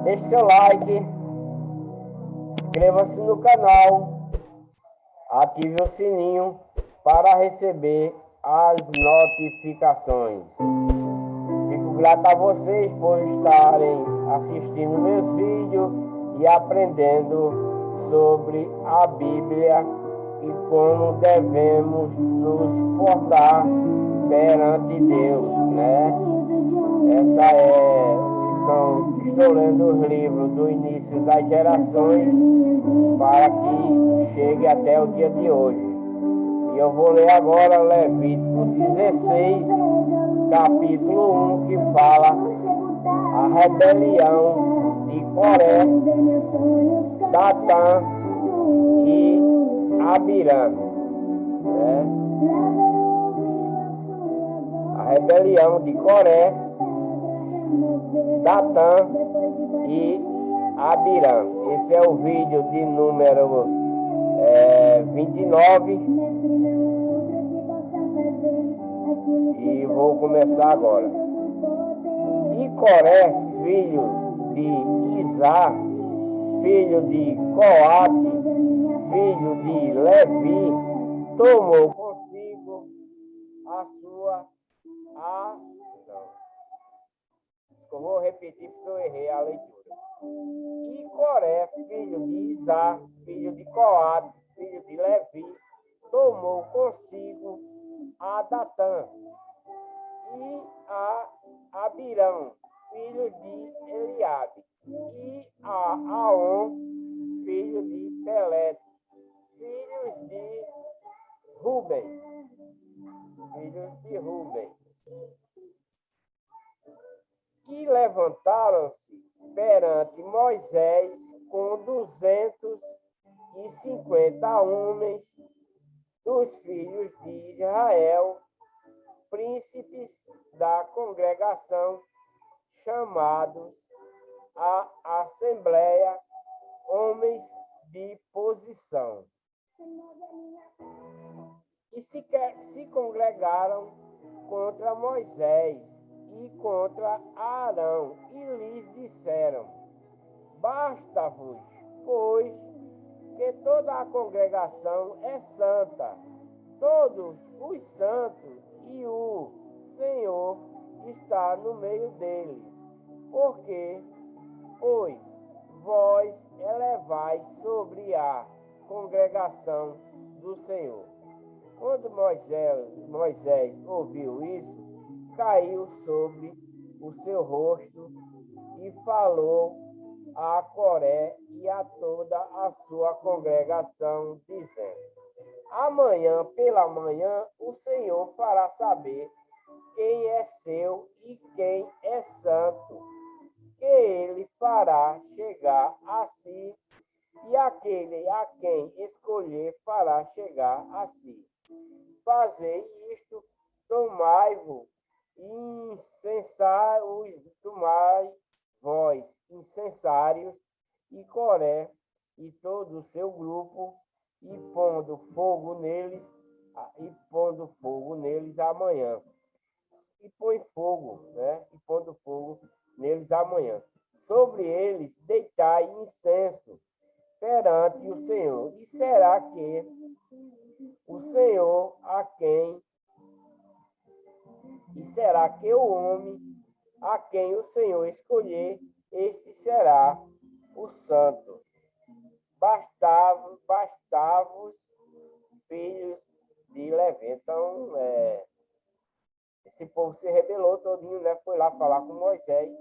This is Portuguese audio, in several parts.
deixe seu like, inscreva-se no canal, ative o sininho para receber as notificações. Fico grato a vocês por estarem assistindo meus vídeos e aprendendo sobre a Bíblia e como devemos nos portar perante Deus, né? Essa é lição. Estou lendo os livros do início das gerações para que chegue até o dia de hoje. E eu vou ler agora Levítico 16, capítulo 1, que fala a rebelião de Coré, Datã e Abirã, né? A rebelião de Coré, Datã e Abirã. Esse é o vídeo de número 29. E vou começar agora. E Coré, filho de Izá, filho de Coate, filho de Levi, tomou consigo a sua... Eu vou repetir porque eu errei a leitura. E Coré, filho de Izá, filho de Coate, filho de Levi, tomou consigo a Datã e a Abirão, filho de Eliabe, e a Aon, filho de Pelete, filhos de Ruben, E levantaram-se perante Moisés com 250 homens dos filhos de Israel, príncipes da congregação, chamados à assembleia, homens de posição. E se congregaram contra Moisés e contra Arão, e lhes disseram: basta-vos, pois, que toda a congregação é santa, todos os santos, e o Senhor está no meio deles. Porque, pois, vós elevais sobre a congregação do Senhor. Quando Moisés ouviu isso, caiu sobre o seu rosto e falou a Coré e a toda a sua congregação, dizendo: amanhã pela manhã o Senhor fará saber quem é seu e quem é santo, que ele fará chegar a si, e aquele a quem escolher fará chegar a si. Fazei isto, tomai-vos vós, incensários, e Coré e todo o seu grupo, e pondo fogo neles amanhã. E põe fogo, né? E pondo fogo neles amanhã. Sobre eles deitai incenso perante o Senhor. E será que o Senhor o homem a quem o Senhor escolher, este será o santo. Bastava-vos, filhos de Levi. Então, esse povo se rebelou todinho, né? Foi lá falar com Moisés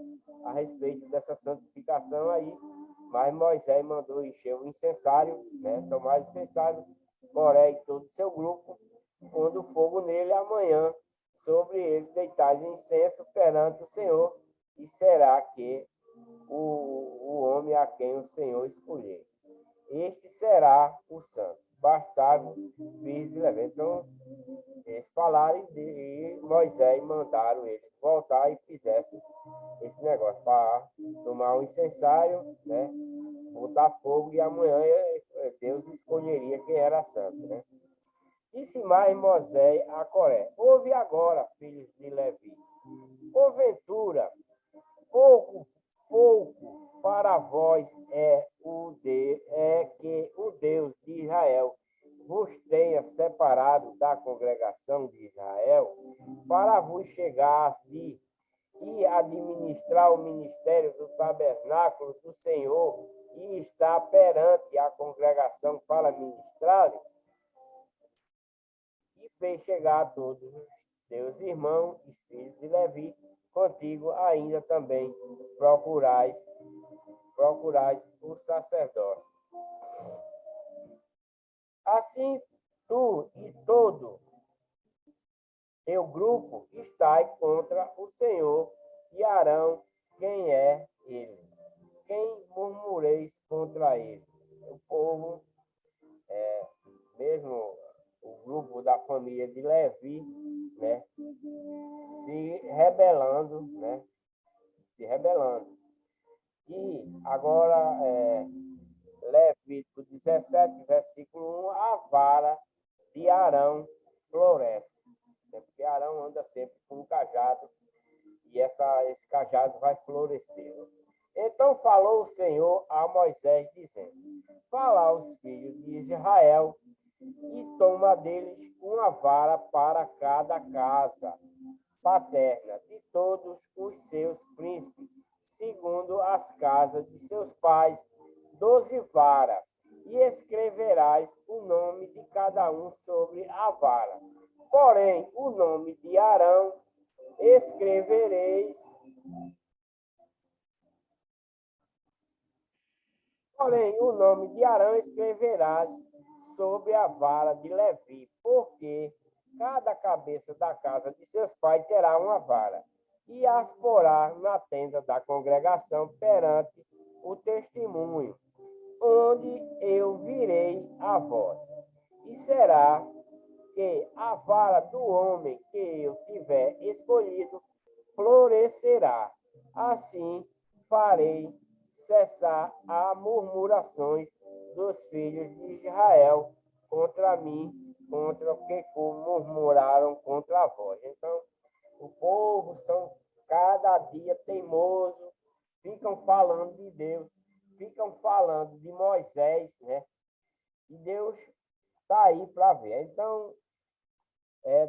a respeito dessa santificação aí, mas Moisés mandou encher o incensário, né? Tomar o incensário, Coré e todo o seu grupo, pondo fogo nele amanhã, sobre ele deitais incenso perante o Senhor, e será que o homem a quem o Senhor escolher, este será o santo. Bastava filhos de Levi. Então, eles falaram e Moisés mandaram eles voltar e fizessem esse negócio para tomar um incensário, né? Botar fogo, e amanhã Deus escolheria quem era santo, né? Disse mais Moisés a Coré: ouve agora, filhos de Levi, porventura, pouco para vós é que o Deus de Israel vos tenha separado da congregação de Israel, para vos chegar a si e administrar o ministério do tabernáculo do Senhor e estar perante a congregação para ministrar, e fez chegar todos os teus irmãos e filhos de Levi contigo, ainda também procurais o sacerdócio. Assim, tu e todo teu grupo estai contra o Senhor, e Arão, quem é ele? Quem murmureis contra ele? O povo, mesmo o grupo da família de Levi, né, se rebelando, né, se rebelando. E agora, Levítico 17, versículo 1, a vara de Arão floresce. Porque Arão anda sempre com um cajado, e esse cajado vai florescer. Então falou o Senhor a Moisés, dizendo: fala aos filhos de Israel, e toma deles uma vara para cada casa paterna de todos os seus príncipes, segundo as casas de seus pais, 12 varas, e escreverás o nome de cada um sobre a vara. Porém, o nome de Arão escrevereis. Porém, o nome de Arão escreverás sobre a vara de Levi, porque cada cabeça da casa de seus pais terá uma vara, e as porá na tenda da congregação perante o testemunho, onde eu virei a vós. E será que a vara do homem que eu tiver escolhido florescerá. Assim farei cessar as murmurações dos filhos de Israel contra mim, contra o que murmuraram contra vós. Então, o povo são cada dia teimoso, ficam falando de Deus, ficam falando de Moisés, né? E Deus está aí para ver. Então,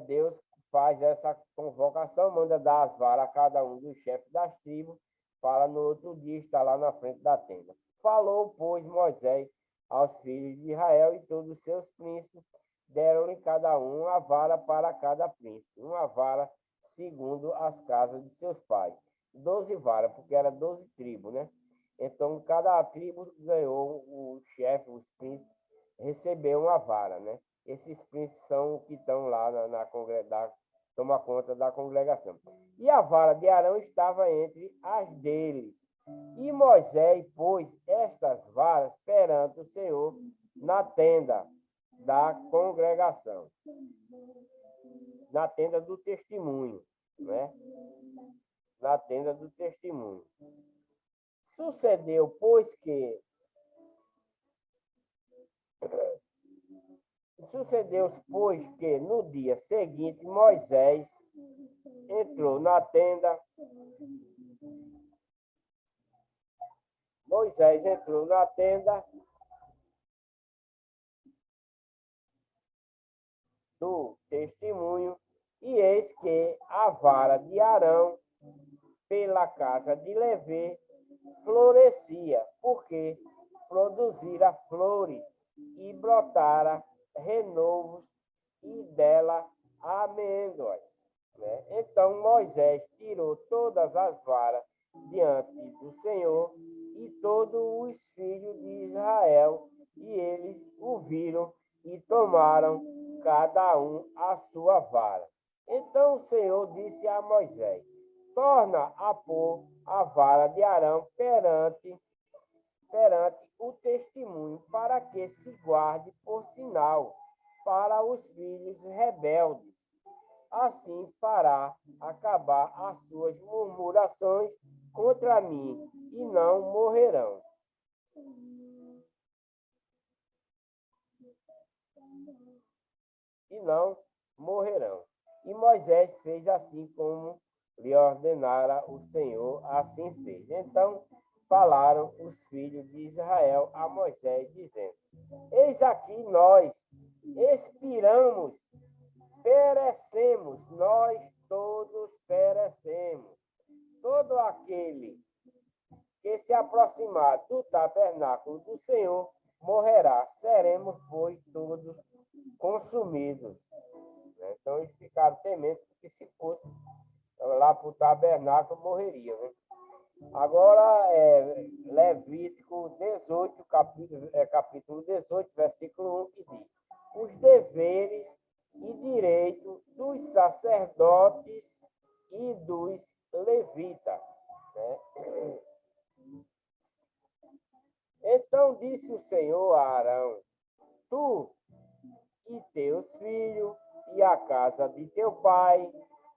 Deus faz essa convocação, manda dar as varas a cada um dos chefes das tribos, para no outro dia estar lá na frente da tenda. Falou, pois, Moisés aos filhos de Israel, e todos os seus príncipes deram-lhe cada um uma vara para cada príncipe, uma vara segundo as casas de seus pais. 12 varas, porque era 12 tribos, né? Então, cada tribo ganhou, o chefe, os príncipes, recebeu uma vara, né? Esses príncipes são que estão lá toma conta da congregação. E a vara de Arão estava entre as deles. E Moisés pôs estas varas perante o Senhor na tenda da congregação, na tenda do testemunho, né? Na tenda do testemunho. Sucedeu, pois, que no dia seguinte Moisés entrou na tenda. Moisés entrou na tenda do testemunho, e eis que a vara de Arão pela casa de Levi florescia, porque produzira flores e brotara renovos, e dela amêndoas. Né? Então Moisés tirou todas as varas diante do Senhor, e todos os filhos de Israel, e eles o viram e tomaram cada um a sua vara. Então o Senhor disse a Moisés: torna a pôr a vara de Arão perante o testemunho, para que se guarde por sinal para os filhos rebeldes. Assim fará acabar as suas murmurações contra mim, e não morrerão. E não morrerão. E Moisés fez assim como lhe ordenara o Senhor, assim fez. Então, falaram os filhos de Israel a Moisés, dizendo: Eis aqui nós expiramos, perecemos, nós todos perecemos. Todo aquele que se aproximar do tabernáculo do Senhor morrerá, seremos, pois, todos consumidos. Então eles ficaram temendo que se fosse lá para o tabernáculo morreria, né? Agora, Levítico 18, capítulo 18, versículo 1, que diz: os deveres e direitos dos sacerdotes e dos levitas. Né? Então disse o Senhor a Arão: tu e teus filhos e a casa de teu pai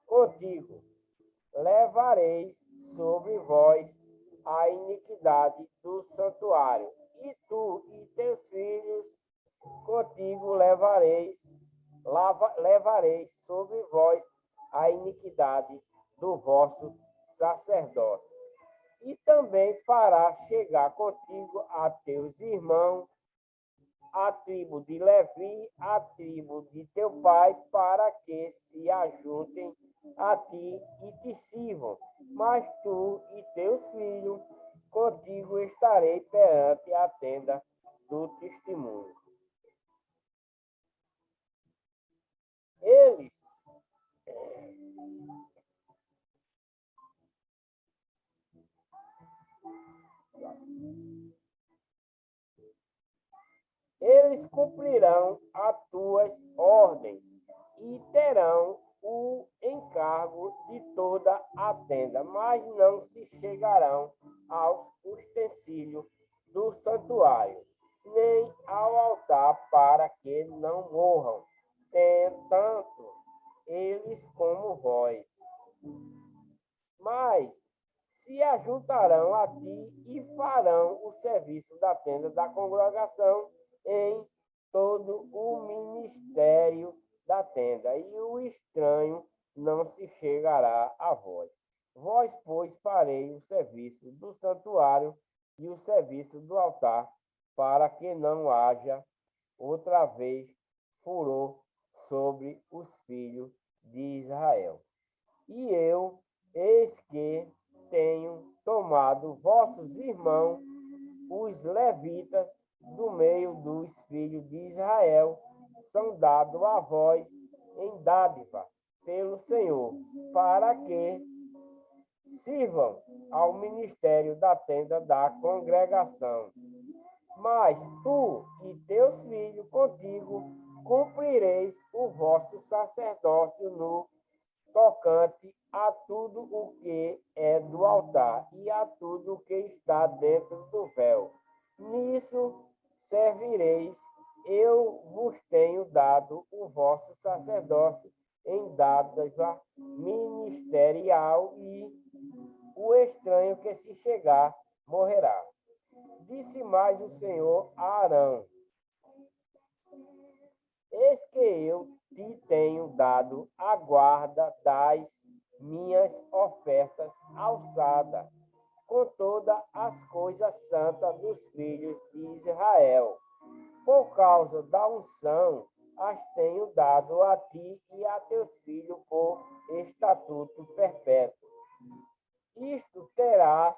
contigo levareis sobre vós a iniquidade do santuário, e tu e teus filhos contigo levareis sobre vós a iniquidade do vosso sacerdócio. E também fará chegar contigo a teus irmãos, a tribo de Levi, a tribo de teu pai, para que se ajuntem a ti e te sirvam. Mas tu e teus filhos, contigo estarei perante a tenda do testemunho. Eles cumprirão as tuas ordens e terão o encargo de toda a tenda, mas não se chegarão aos utensílios do santuário, nem ao altar, para que não morram, tanto eles como vós. Mas se ajuntarão a ti e farão o serviço da tenda da congregação em todo o ministério da tenda, e o estranho não se chegará a vós. Vós, pois, farei o serviço do santuário e o serviço do altar, para que não haja outra vez furor sobre os filhos de Israel. E eu, eis que tenho tomado vossos irmãos, os levitas, do meio dos filhos de Israel, são dados a vós em dádiva pelo Senhor, para que sirvam ao ministério da tenda da congregação. Mas tu e teus filhos contigo cumprireis o vosso sacerdócio no tocante a tudo o que é do altar e a tudo o que está dentro do véu. Nisso servireis, eu vos tenho dado o vosso sacerdócio em dádiva ministerial, e o estranho que se chegar morrerá. Disse mais o Senhor a Arão: eis que eu te tenho dado a guarda das minhas ofertas alçadas, com todas as coisas santas dos filhos de Israel. Por causa da unção, as tenho dado a ti e a teus filhos por estatuto perpétuo. Isto terás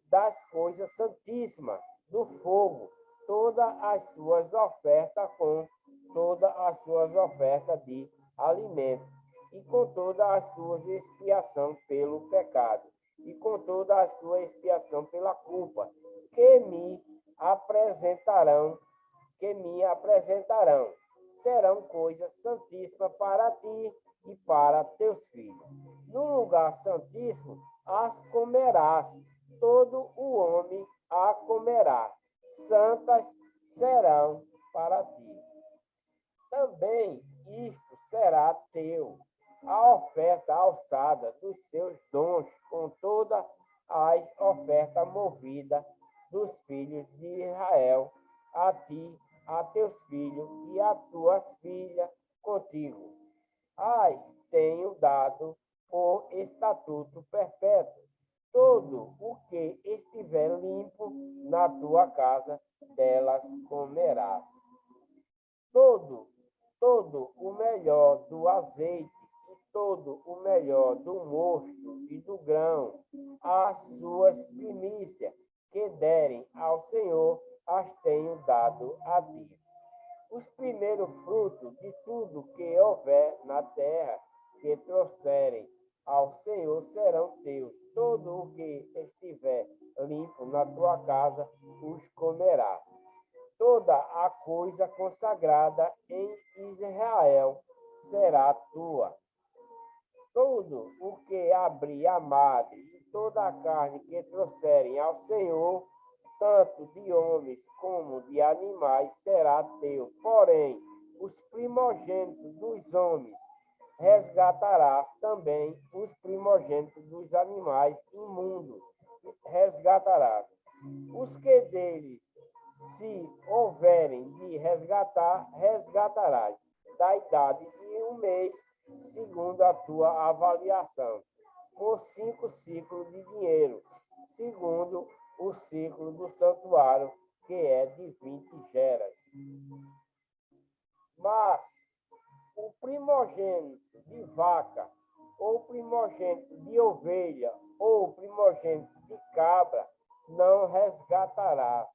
das coisas santíssimas do fogo, todas as suas ofertas, com todas as suas ofertas de alimento, e com todas as suas expiação pelo pecado, e com toda a sua expiação pela culpa, que me apresentarão, serão coisas santíssimas para ti e para teus filhos. No lugar santíssimo as comerás, todo o homem a comerá, santas serão para ti. Também isto será teu, a oferta alçada dos seus dons, com todas as ofertas movidas dos filhos de Israel, a ti, a teus filhos e a tuas filhas contigo. As tenho dado por estatuto perpétuo. todo o que estiver limpo na tua casa, delas comerás. Todo o melhor do azeite e todo o melhor do mosto e do grão, as suas primícias que derem ao Senhor, as tenho dado a ti. Os primeiros frutos de tudo que houver na terra que trouxerem ao Senhor serão teus. Todo o que estiver limpo na tua casa os comerá. Toda a coisa consagrada em Israel será tua. Todo o que abrir a madre e toda a carne que trouxerem ao Senhor, tanto de homens como de animais, será teu. Porém, os primogênitos dos homens resgatarás também os primogênitos dos animais imundos. Resgatarás. Os que deles se houverem de resgatar, resgatarás, da idade de um mês, segundo a tua avaliação, por 5 ciclos de dinheiro, segundo o ciclo do santuário, que é de 20 geras. Mas o primogênito de vaca, ou primogênito de ovelha, ou primogênito de cabra, não resgatarás.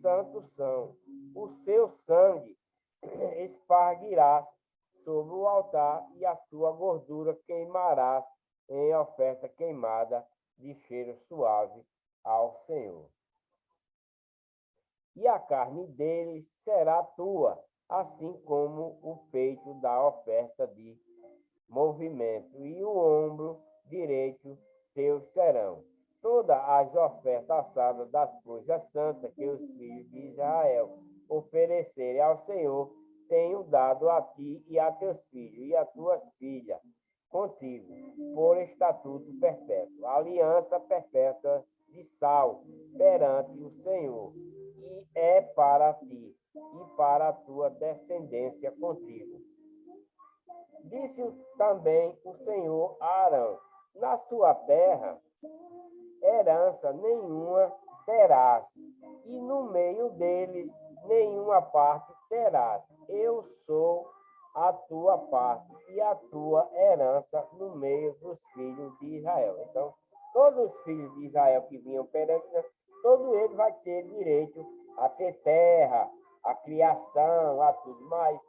Santos são. O seu sangue espargirás sobre o altar e a sua gordura queimarás em oferta queimada de cheiro suave ao Senhor. E a carne deles será tua, assim como o peito da oferta de movimento e o ombro direito teus serão. Todas as ofertas assadas das coisas santas que os filhos de Israel oferecerem ao Senhor, tenho dado a ti e a teus filhos e a tuas filhas contigo, por estatuto perpétuo, aliança perpétua de sal perante o Senhor, e é para ti e para a tua descendência contigo. Disse também o Senhor a Arão: na sua terra herança nenhuma terás, e no meio deles nenhuma parte terás. Eu sou a tua parte e a tua herança no meio dos filhos de Israel. Então, todos os filhos de Israel que vinham perante, todo ele vai ter direito a ter terra, a criação, a tudo mais.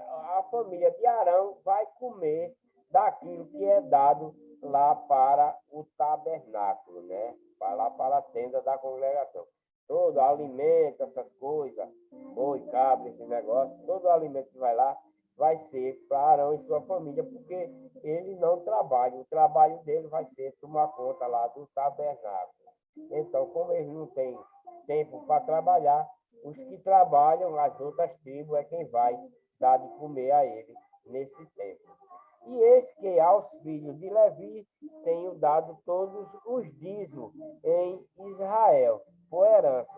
A família de Arão vai comer daquilo que é dado lá para o tabernáculo, né? Vai lá para a tenda da congregação. Todo alimento, essas coisas, boi, cabra, esse negócio, todo alimento que vai lá vai ser para Arão e sua família, porque ele não trabalha. O trabalho dele vai ser tomar conta lá do tabernáculo. Então, como ele não tem tempo para trabalhar, os que trabalham, as outras tribos, é quem vai dar de comer a ele nesse tempo. E eis que aos filhos de Levi tenho dado todos os dízimos em Israel, por herança,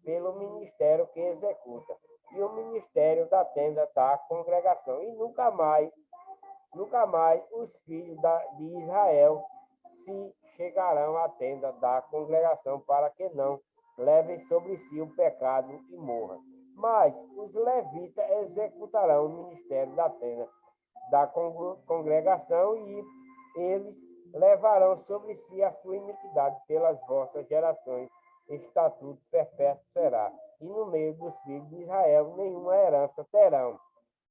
pelo ministério que executa, e o ministério da tenda da congregação. E nunca mais os filhos de Israel se chegarão à tenda da congregação, para que não levem sobre si o pecado e morram. Mas os levitas executarão o ministério da tenda da congregação, e eles levarão sobre si a sua iniquidade pelas vossas gerações. Estatuto perpétuo será. E no meio dos filhos de Israel nenhuma herança terão,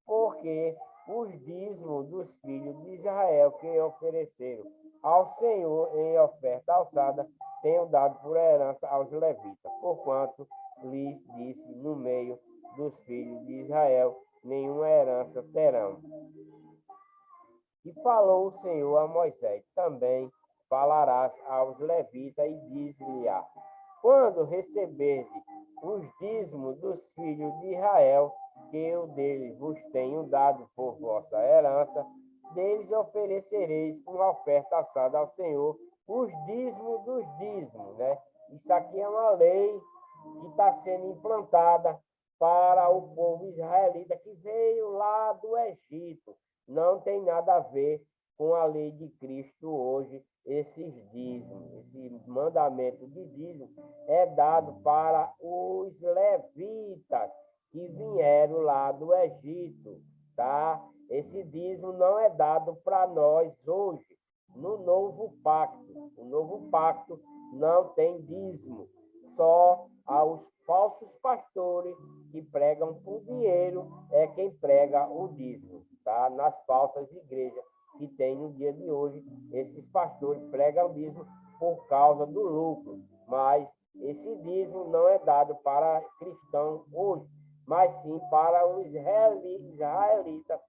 porque os dízimos dos filhos de Israel que ofereceram ao Senhor em oferta alçada, tenho dado por herança aos levitas, porquanto lhes disse: no meio dos filhos de Israel nenhuma herança terão. E falou o Senhor a Moisés: também falarás aos levitas e diz-lhe: quando receberdes os dízimos dos filhos de Israel, que eu deles vos tenho dado por vossa herança, deles oferecereis uma oferta assada ao Senhor, os dízimos dos dízimos, né? Isso aqui é uma lei que está sendo implantada para o povo israelita que veio lá do Egito. Não tem nada a ver com a lei de Cristo hoje, esses dízimos, esse mandamento de dízimo é dado para os levitas que vieram lá do Egito, tá? Esse dízimo não é dado para nós hoje, no novo pacto. O novo pacto não tem dízimo, só aos falsos pastores que pregam por dinheiro é quem prega o dízimo, tá? Nas falsas igrejas que tem no dia de hoje, esses pastores pregam o dízimo por causa do lucro, mas esse dízimo não é dado para cristãos hoje, mas sim para os israelitas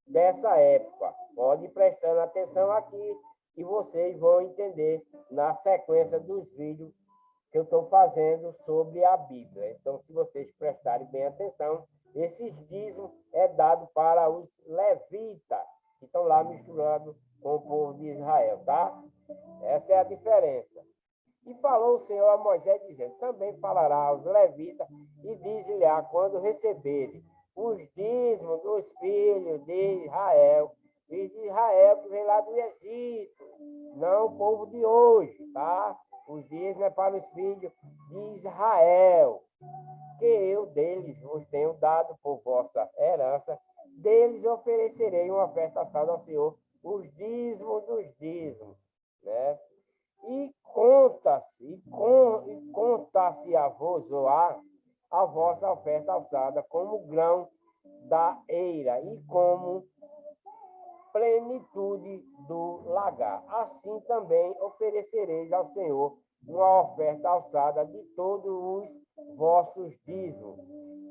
dessa época. Pode ir prestando atenção aqui que vocês vão entender na sequência dos vídeos que eu estou fazendo sobre a Bíblia. Então, se vocês prestarem bem atenção, esses dízimos é dado para os levitas, que estão lá misturados com o povo de Israel, tá? Essa é a diferença. E falou o Senhor a Moisés, dizendo, também falará aos levitas e diz-lhe quando receberem os dízimos dos filhos de Israel, filhos de Israel que vem lá do Egito, não o povo de hoje, tá? Os dízimos é para os filhos de Israel, que eu deles vos tenho dado por vossa herança, deles oferecerei uma oferta assada ao Senhor, os dízimos dos dízimos, né? E conta-se a vos a vossa oferta alçada como grão da eira e como plenitude do lagar. Assim também oferecereis ao Senhor uma oferta alçada de todos os vossos dízimos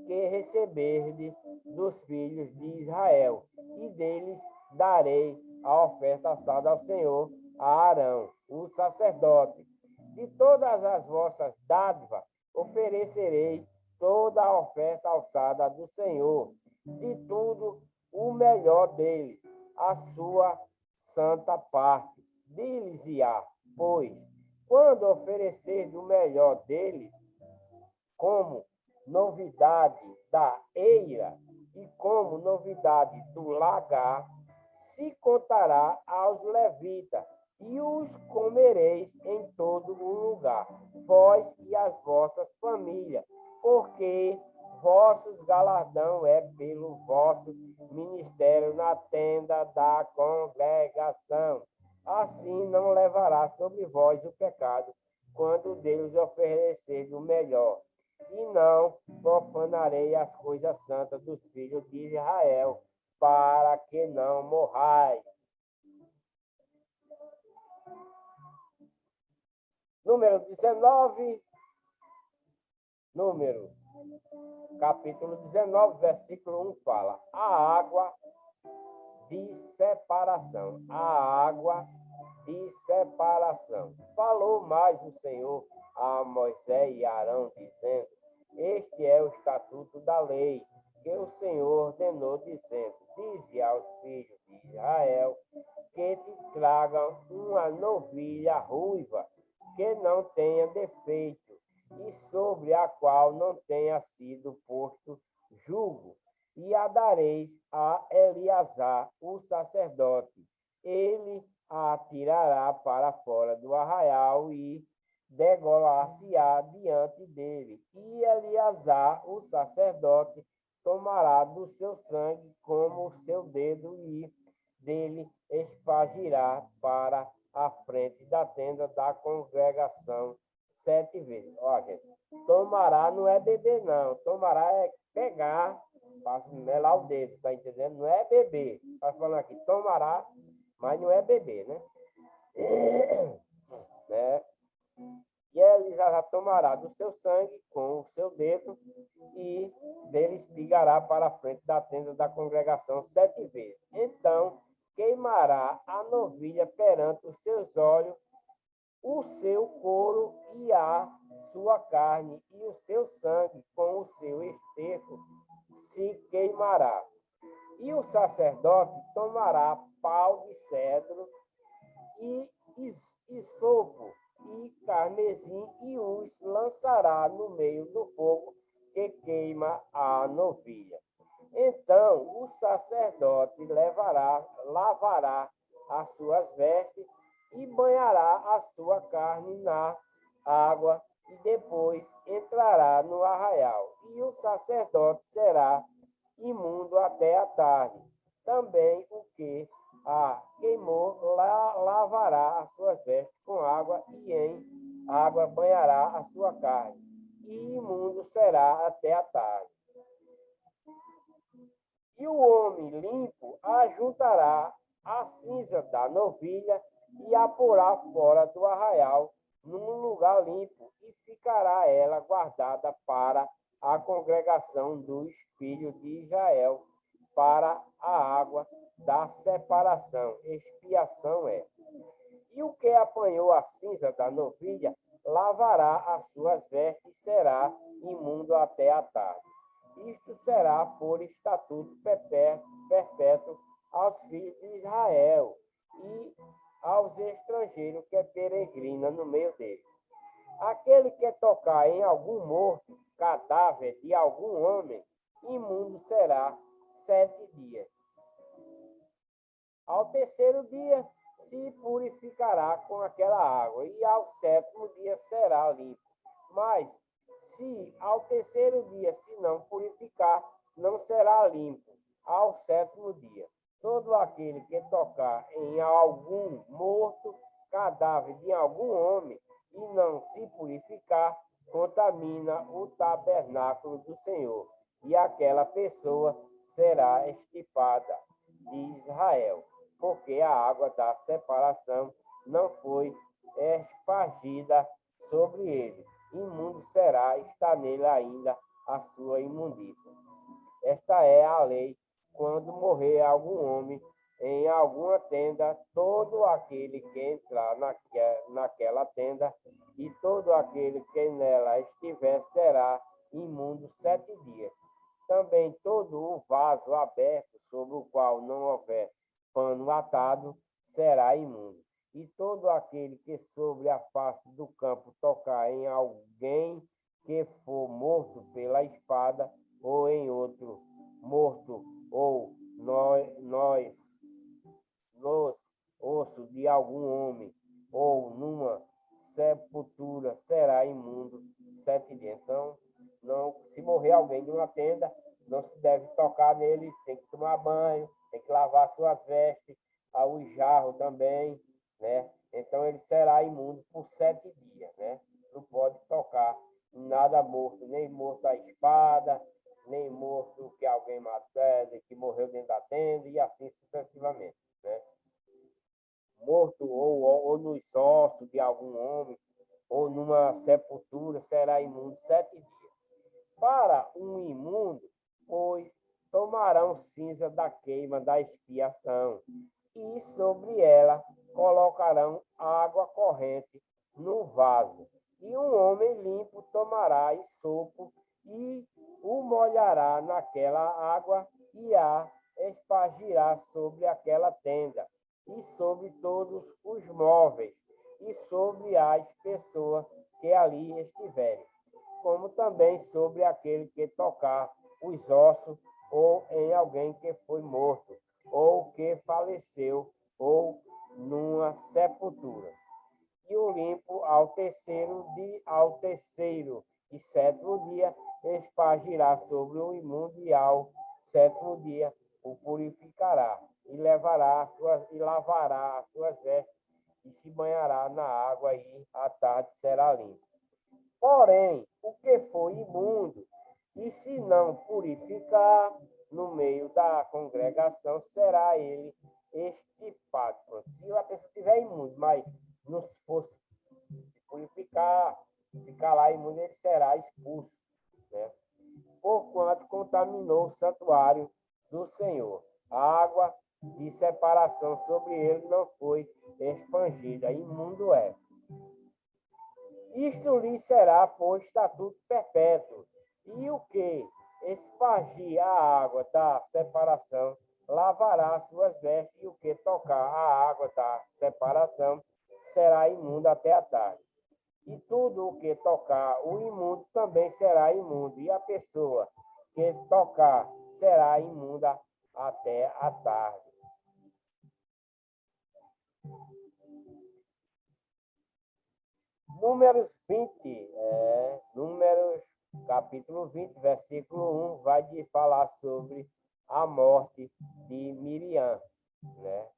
que receberdes dos filhos de Israel, e deles darei a oferta alçada ao Senhor, a Arão, o sacerdote. De todas as vossas dádivas oferecerei toda a oferta alçada do Senhor, de tudo o melhor deles, a sua santa parte. Diz-lhe-á, pois, quando oferecer do melhor deles, como novidade da eira e como novidade do lagar, se contará aos levitas, e os comereis em todo o lugar, vós e as vossas famílias, porque vossos galardão é pelo vosso ministério na tenda da congregação. Assim não levará sobre vós o pecado, quando Deus oferecer o melhor. E não profanarei as coisas santas dos filhos de Israel, para que não morrais. Número 19, capítulo 19, versículo 1 fala: a água de separação, a água de separação. Falou mais o Senhor a Moisés e Arão, dizendo: este é o estatuto da lei que o Senhor ordenou, dizendo: dize aos filhos de Israel que te tragam uma novilha ruiva, que não tenha defeito, e sobre a qual não tenha sido posto jugo, e a dareis a Eleazar, o sacerdote. Ele a tirará para fora do arraial e degolar-se-á diante dele. E Eleazar, o sacerdote, tomará do seu sangue como o seu dedo e dele espargirá para a frente da tenda da congregação 7 vezes. Ó, gente, tomará não é beber, não. Tomará é pegar, para melar o dedo, tá entendendo? Não é beber. Tá falando aqui, tomará, mas não é beber, né? Né? E ele já tomará do seu sangue com o seu dedo e dele espigará para a frente da tenda da congregação 7 vezes. Então queimará a novilha perante os seus olhos, o seu couro e a sua carne, e o seu sangue com o seu esterco se queimará. E o sacerdote tomará pau de cedro e sopo e carmesim e os lançará no meio do fogo que queima a novilha. Então o sacerdote lavará as suas vestes e banhará a sua carne na água, e depois entrará no arraial, e o sacerdote será imundo até a tarde. Também o que a queimou lavará as suas vestes com água, e em água banhará a sua carne, e imundo será até a tarde. E o homem limpo ajuntará a cinza da novilha e a porá fora do arraial, num lugar limpo, e ficará ela guardada para a congregação dos filhos de Israel, para a água da separação. Expiação é. E o que apanhou a cinza da novilha, lavará as suas vestes e será imundo até a tarde. Isto será por estatuto perpétuo aos filhos de Israel e aos estrangeiros que peregrina no meio deles. Aquele que tocar em algum morto, cadáver de algum homem, imundo será 7 dias. Ao terceiro dia se purificará com aquela água, e ao sétimo dia será limpo. Mas se ao terceiro dia se não purificar, não será limpo ao sétimo dia. Todo aquele que tocar em algum morto, cadáver de algum homem, e não se purificar, contamina o tabernáculo do Senhor, e aquela pessoa será extirpada de Israel, porque a água da separação não foi espargida sobre ele. Imundo será, está nele ainda a sua imundícia. Esta é a lei quando morrer algum homem em alguma tenda, todo aquele que entrar naquela tenda e todo aquele que nela estiver será imundo 7 dias. Também todo o vaso aberto sobre o qual não houver pano atado será imundo. E todo aquele que sobre a face do campo tocar em alguém que for morto pela espada, ou em outro morto, ou nos ossos de algum homem, ou numa sepultura, será imundo 7 dias. Então, não, se morrer alguém de uma tenda, não se deve tocar nele, tem que tomar banho, tem que lavar suas vestes, o jarro também, né? Então ele será imundo por 7 dias, né? Não pode tocar em nada morto, nem morto à espada, nem morto que alguém matou, que morreu dentro da tenda, e assim sucessivamente, né? Morto ou nos ossos de algum homem, ou numa sepultura, será imundo 7 dias. Para um imundo, pois tomarão cinza da queima da expiação, e sobre ela colocarão água corrente no vaso. E um homem limpo tomará esopo e o molhará naquela água e a espargirá sobre aquela tenda, e sobre todos os móveis, e sobre as pessoas que ali estiverem, como também sobre aquele que tocar os ossos, ou em alguém que foi morto, ou que faleceu, ou numa sepultura. E o limpo ao terceiro e sétimo dia espargirá sobre o imundo, e ao sétimo dia o purificará, e lavará as suas vestes, e se banhará na água, e à tarde será limpo. Porém, o que for imundo, e se não purificar no meio da congregação, será ele extirpado. Se a pessoa estiver imundo, mas não se fosse purificar, ficar lá imundo, ele será expulso, né? Porquanto contaminou o santuário do Senhor. A água de separação sobre ele não foi expangida, imundo é. Isto lhe será por estatuto perpétuo. E o que espargir a água da separação, lavará as suas vestes, e o que tocar a água da separação será imundo até a tarde. E tudo o que tocar o imundo também será imundo, e a pessoa que tocar será imunda até a tarde. Números 20, Números capítulo 20, versículo 1, vai falar sobre a morte de Miriam, né?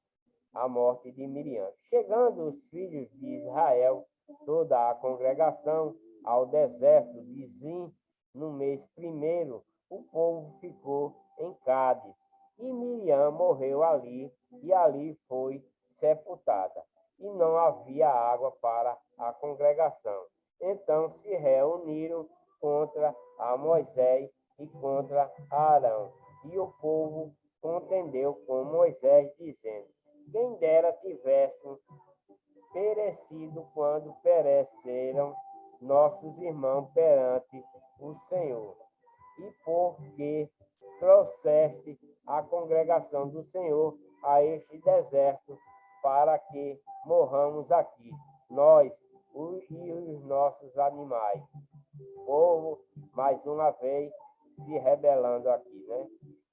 A morte de Miriam. Chegando os filhos de Israel, toda a congregação, ao deserto de Zim, no mês primeiro, o povo ficou em Cádiz. E Miriam morreu ali, e ali foi sepultada. E não havia água para a congregação. Então se reuniram contra a Moisés e contra Arão. E o povo contendeu com Moisés, dizendo: quem dera tivéssemos perecido quando pereceram nossos irmãos perante o Senhor. E porque trouxeste a congregação do Senhor a este deserto, para que morramos aqui, nós e os nossos animais. O povo, mais uma vez, se rebelando aqui, né?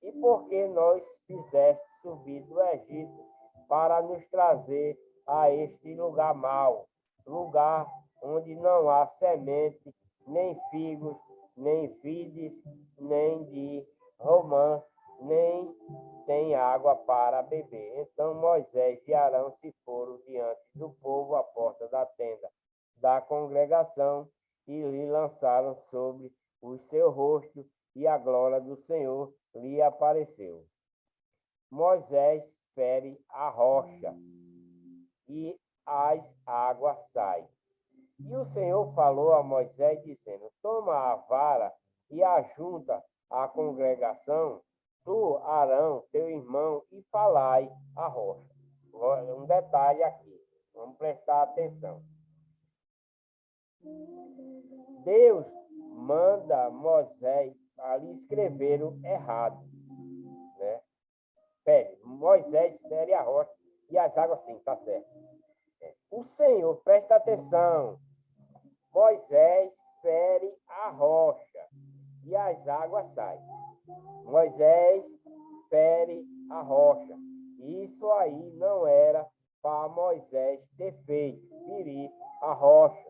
E porque nós fizeste subir do Egito para nos trazer a este lugar mau, lugar onde não há semente, nem figos, nem vides, nem de romãs, nem tem água para beber. Então Moisés e Arão se foram diante do povo à porta da tenda da congregação e lhe lançaram sobre o seu rosto, e a glória do Senhor lhe apareceu. Moisés fere a rocha, e as águas saem. E o Senhor falou a Moisés, dizendo: toma a vara e ajunta a congregação, tu, Arão, teu irmão, e falai a rocha. Um detalhe aqui, vamos prestar atenção. Deus manda Moisés ali escrever o errado, né? Moisés fere a rocha e as águas sim, tá certo. O Senhor, presta atenção, Moisés fere a rocha e as águas saem. Moisés fere a rocha. Isso aí não era para Moisés ter feito, ferir a rocha.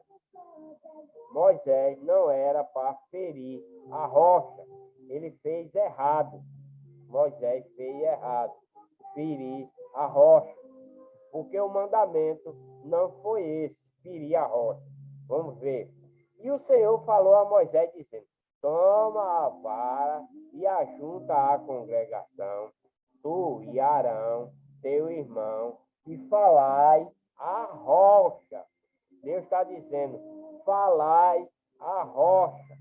Moisés não era para ferir a rocha. Ele fez errado. Moisés fez errado, ferir a rocha. Porque o mandamento não foi esse, ferir a rocha. Vamos ver. E o Senhor falou a Moisés, dizendo: toma a vara e ajunta a congregação, tu e Arão, teu irmão, e falai a rocha. Deus está dizendo: falai a rocha.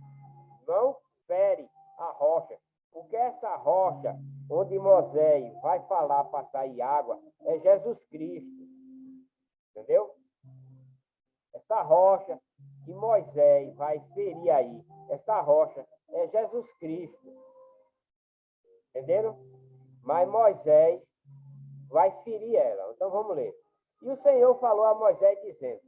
Não fere a rocha. Porque essa rocha, onde Moisés vai falar para sair água, é Jesus Cristo. Entendeu? Essa rocha que Moisés vai ferir aí, essa rocha é Jesus Cristo. Entenderam? Mas Moisés vai ferir ela. Então vamos ler. E o Senhor falou a Moisés, dizendo: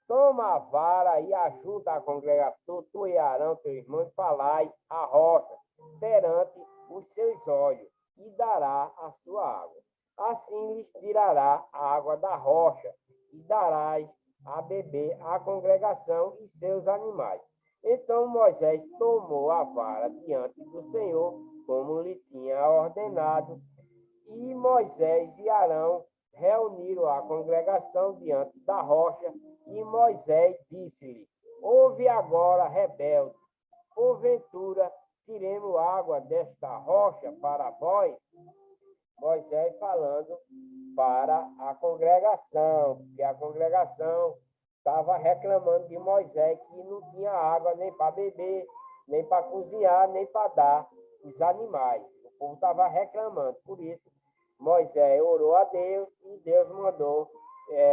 toma a vara e ajunta a congregação, tu e Arão, teu irmão, e falai a rocha perante os seus olhos, e dará a sua água. Assim lhes tirará a água da rocha, e darás a beber a congregação e seus animais. Então Moisés tomou a vara diante do Senhor, como lhe tinha ordenado, e Moisés e Arão reuniram a congregação diante da rocha, e Moisés disse-lhe: ouve agora, rebelde, porventura tiremos água desta rocha para vós? Moisés falando para a congregação, porque a congregação estava reclamando de Moisés que não tinha água nem para beber, nem para cozinhar, nem para dar os animais. O povo estava reclamando. Por isso, Moisés orou a Deus e Deus mandou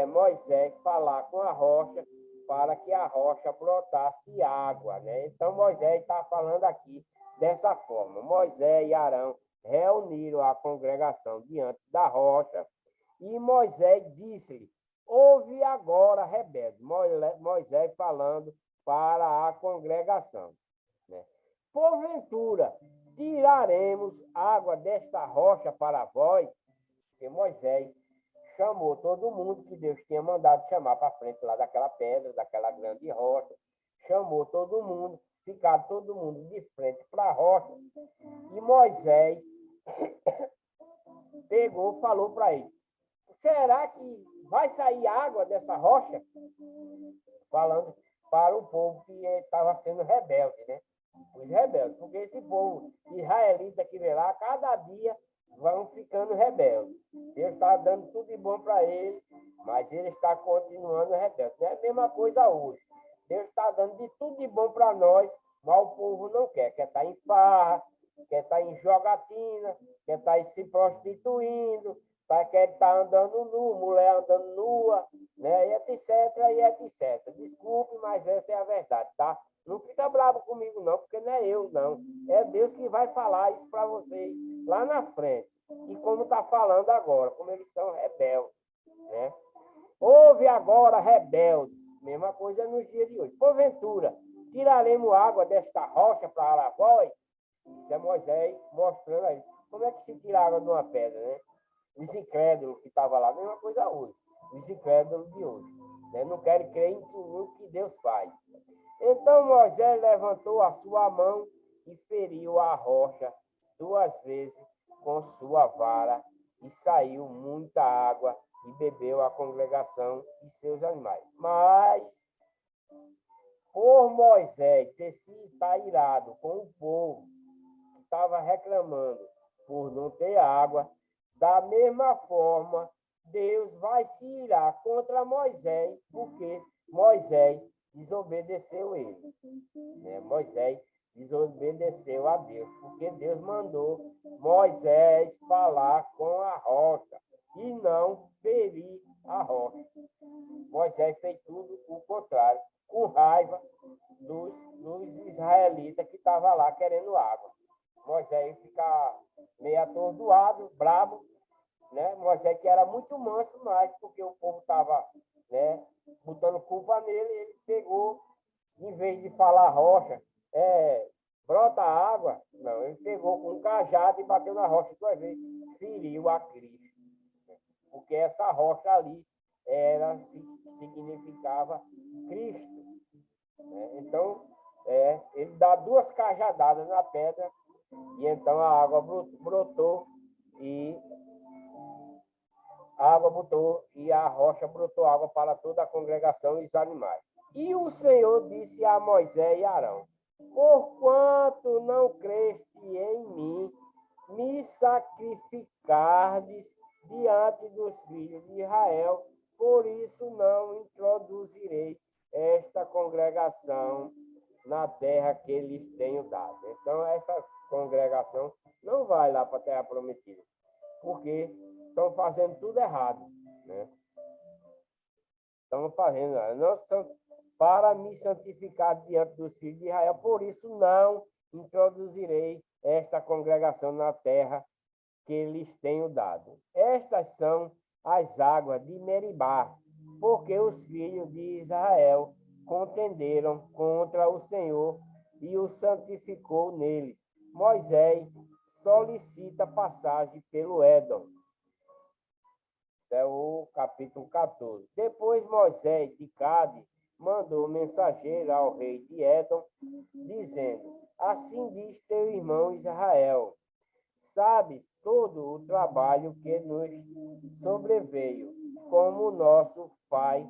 Moisés falar com a rocha para que a rocha brotasse água, né? Então, Moisés está falando aqui dessa forma. Moisés e Arão reuniram a congregação diante da rocha, e Moisés disse-lhe: ouve agora, rebelde. Moisés falando para a congregação, né? Porventura, tiraremos água desta rocha para vós? Porque Moisés chamou todo mundo que Deus tinha mandado chamar para frente lá daquela pedra, daquela grande rocha. Chamou todo mundo, ficaram todo mundo de frente para a rocha. E Moisés pegou, falou para ele: será que vai sair água dessa rocha? Falando para o povo que estava sendo rebelde, né? Os rebeldes, porque esse povo israelita que vem lá, cada dia vão ficando rebeldes. Deus está dando tudo de bom para eles, mas ele está continuando rebelde. É a mesma coisa hoje. Deus está dando de tudo de bom para nós, mas o povo não quer. Quer estar em farra, quer estar em jogatina, quer estar se prostituindo, quer estar andando nu, mulher andando nua, né? E etc, e etc. Desculpe, mas essa é a verdade, tá? Não fica bravo comigo, não, porque não é eu, não. É Deus que vai falar isso para vocês lá na frente. E como está falando agora, como eles são rebeldes, né? Ouve agora, rebeldes. Mesma coisa nos dias de hoje. Porventura, tiraremos água desta rocha para vós? Isso é Moisés mostrando aí. Como é que se tira água de uma pedra, né? Os incrédulos que estavam lá, mesma coisa hoje. Os incrédulos de hoje, né? Não querem crer no que Deus faz. Então Moisés levantou a sua mão e feriu a rocha 2 vezes com sua vara, e saiu muita água, e bebeu a congregação e seus animais. Mas, por Moisés ter sido irado com o povo que estava reclamando por não ter água, da mesma forma, Deus vai se irar contra Moisés, porque Moisés desobedeceu ele. Né? Moisés desobedeceu a Deus, porque Deus mandou Moisés falar com a rocha e não ferir a rocha. Moisés fez tudo o contrário, com raiva dos israelitas que estavam lá querendo água. Moisés fica meio atordoado, bravo, né? Moisés que era muito manso, mas porque o povo estava, né, botando culpa nele, ele pegou, em vez de falar rocha, brota água, não, ele pegou com um cajado e bateu na rocha 2 vezes, feriu a Cristo. Porque essa rocha ali significava Cristo. Né? Então, ele dá 2 cajadadas na pedra, e então a água brotou, e a rocha brotou água para toda a congregação e os animais. E o Senhor disse a Moisés e Arão: porquanto não creste em mim, me sacrificardes diante dos filhos de Israel, por isso não introduzirei esta congregação na terra que lhes tenho dado. Então, essa congregação não vai lá para a terra prometida, porque estão fazendo tudo errado, né? Estão fazendo, não são para me santificar diante dos filhos de Israel, por isso não introduzirei esta congregação na terra que lhes tenho dado. Estas são as águas de Meribá, porque os filhos de Israel contenderam contra o Senhor e o santificou neles. Moisés solicita passagem pelo Édom. Isso é o capítulo 14. Depois Moisés de Cádiz mandou mensageiro ao rei de Édom, dizendo: assim diz teu irmão Israel, sabes todo o trabalho que nos sobreveio, como nosso pai